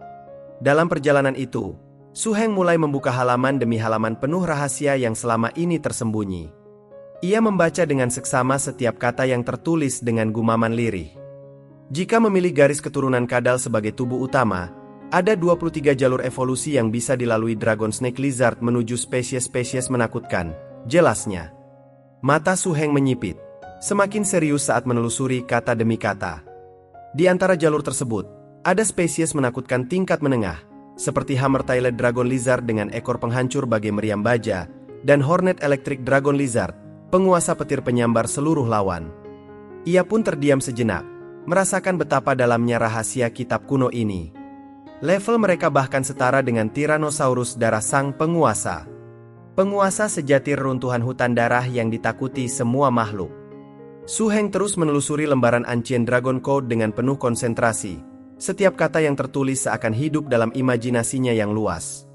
Dalam perjalanan itu, Su Heng mulai membuka halaman demi halaman penuh rahasia yang selama ini tersembunyi. Ia membaca dengan seksama setiap kata yang tertulis dengan gumaman lirih. Jika memilih garis keturunan kadal sebagai tubuh utama, ada 23 jalur evolusi yang bisa dilalui Dragon Snake Lizard menuju spesies-spesies menakutkan, jelasnya. Mata Su Heng menyipit, semakin serius saat menelusuri kata demi kata. Di antara jalur tersebut, ada spesies menakutkan tingkat menengah, seperti Hammer-Tailed Dragon Lizard dengan ekor penghancur bagai meriam baja, dan Hornet Electric Dragon Lizard, penguasa petir penyambar seluruh lawan. Ia pun terdiam sejenak, merasakan betapa dalamnya rahasia kitab kuno ini. Level mereka bahkan setara dengan Tyrannosaurus darah sang penguasa. Penguasa sejati reruntuhan hutan darah yang ditakuti semua makhluk. Su Heng terus menelusuri lembaran Ancient Dragon Code dengan penuh konsentrasi. Setiap kata yang tertulis seakan hidup dalam imajinasinya yang luas.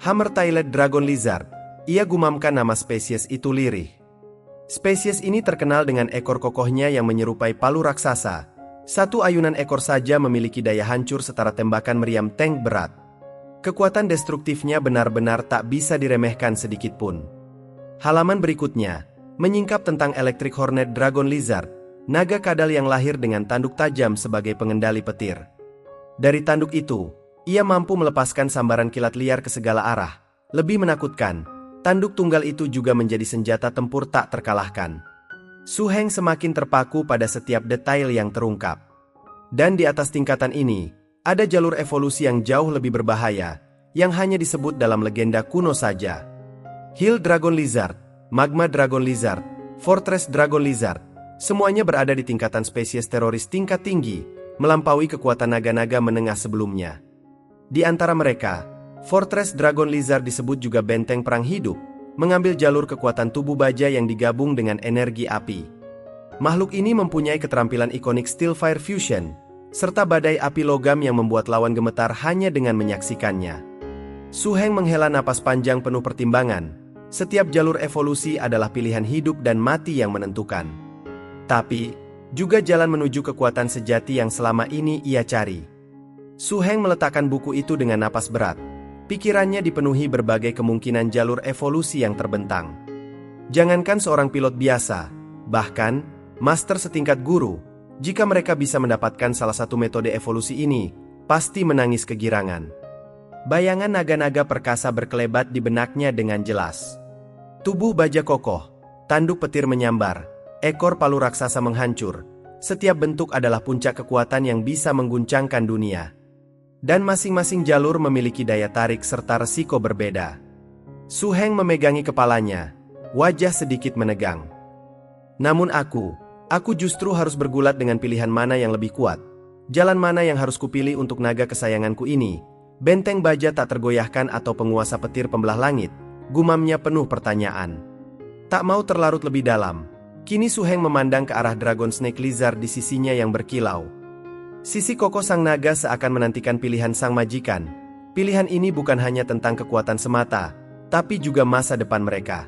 Hammer-Tailed Dragon Lizard, ia gumamkan nama spesies itu lirih. Spesies ini terkenal dengan ekor kokohnya yang menyerupai palu raksasa. Satu ayunan ekor saja memiliki daya hancur setara tembakan meriam tank berat. Kekuatan destruktifnya benar-benar tak bisa diremehkan sedikitpun. Halaman berikutnya menyingkap tentang Electric Hornet Dragon Lizard, naga kadal yang lahir dengan tanduk tajam sebagai pengendali petir. Dari tanduk itu, ia mampu melepaskan sambaran kilat liar ke segala arah. Lebih menakutkan, tanduk tunggal itu juga menjadi senjata tempur tak terkalahkan. Su Heng semakin terpaku pada setiap detail yang terungkap. Dan di atas tingkatan ini, ada jalur evolusi yang jauh lebih berbahaya, yang hanya disebut dalam legenda kuno saja. Hill Dragon Lizard, Magma Dragon Lizard, Fortress Dragon Lizard, semuanya berada di tingkatan spesies teroris tingkat tinggi, melampaui kekuatan naga-naga menengah sebelumnya. Di antara mereka, Fortress Dragon Lizard disebut juga benteng perang hidup, mengambil jalur kekuatan tubuh baja yang digabung dengan energi api. Makhluk ini mempunyai keterampilan ikonik Steel Fire Fusion, serta badai api logam yang membuat lawan gemetar hanya dengan menyaksikannya. Su Heng menghela napas panjang penuh pertimbangan. Setiap jalur evolusi adalah pilihan hidup dan mati yang menentukan. Tapi, juga jalan menuju kekuatan sejati yang selama ini ia cari. Su Heng meletakkan buku itu dengan napas berat. Pikirannya dipenuhi berbagai kemungkinan jalur evolusi yang terbentang. Jangankan seorang pilot biasa, bahkan master setingkat guru, jika mereka bisa mendapatkan salah satu metode evolusi ini, pasti menangis kegirangan. Bayangan naga-naga perkasa berkelebat di benaknya dengan jelas. Tubuh baja kokoh, tanduk petir menyambar, ekor palu raksasa menghancur. Setiap bentuk adalah puncak kekuatan yang bisa mengguncangkan dunia. Dan masing-masing jalur memiliki daya tarik serta resiko berbeda. Su Heng memegangi kepalanya, wajah sedikit menegang. Namun aku justru harus bergulat dengan pilihan mana yang lebih kuat. Jalan mana yang harus kupilih untuk naga kesayanganku ini? Benteng baja tak tergoyahkan atau penguasa petir pembelah langit? Gumamnya penuh pertanyaan. Tak mau terlarut lebih dalam, kini Su Heng memandang ke arah Dragon Snake Lizard di sisinya yang berkilau. Sisi kokoh sang naga seakan menantikan pilihan sang majikan. Pilihan ini bukan hanya tentang kekuatan semata, tapi juga masa depan mereka.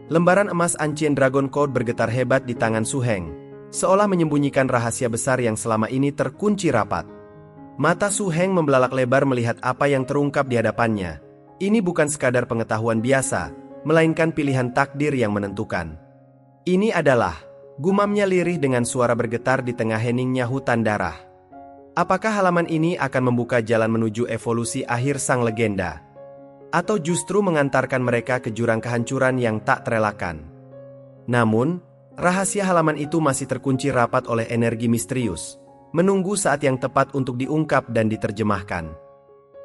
Lembaran emas Ancient Dragon Code bergetar hebat di tangan Su Heng, seolah menyembunyikan rahasia besar yang selama ini terkunci rapat. Mata Su Heng membelalak lebar melihat apa yang terungkap di hadapannya. Ini bukan sekadar pengetahuan biasa, melainkan pilihan takdir yang menentukan. Ini adalah, gumamnya lirih dengan suara bergetar di tengah heningnya hutan darah. Apakah halaman ini akan membuka jalan menuju evolusi akhir sang legenda? Atau justru mengantarkan mereka ke jurang kehancuran yang tak terelakkan? Namun, rahasia halaman itu masih terkunci rapat oleh energi misterius, menunggu saat yang tepat untuk diungkap dan diterjemahkan.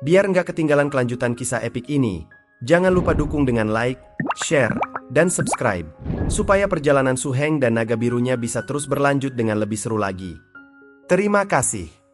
Biar nggak ketinggalan kelanjutan kisah epik ini, jangan lupa dukung dengan like, share, dan subscribe, supaya perjalanan Su Heng dan naga birunya bisa terus berlanjut dengan lebih seru lagi. Terima kasih.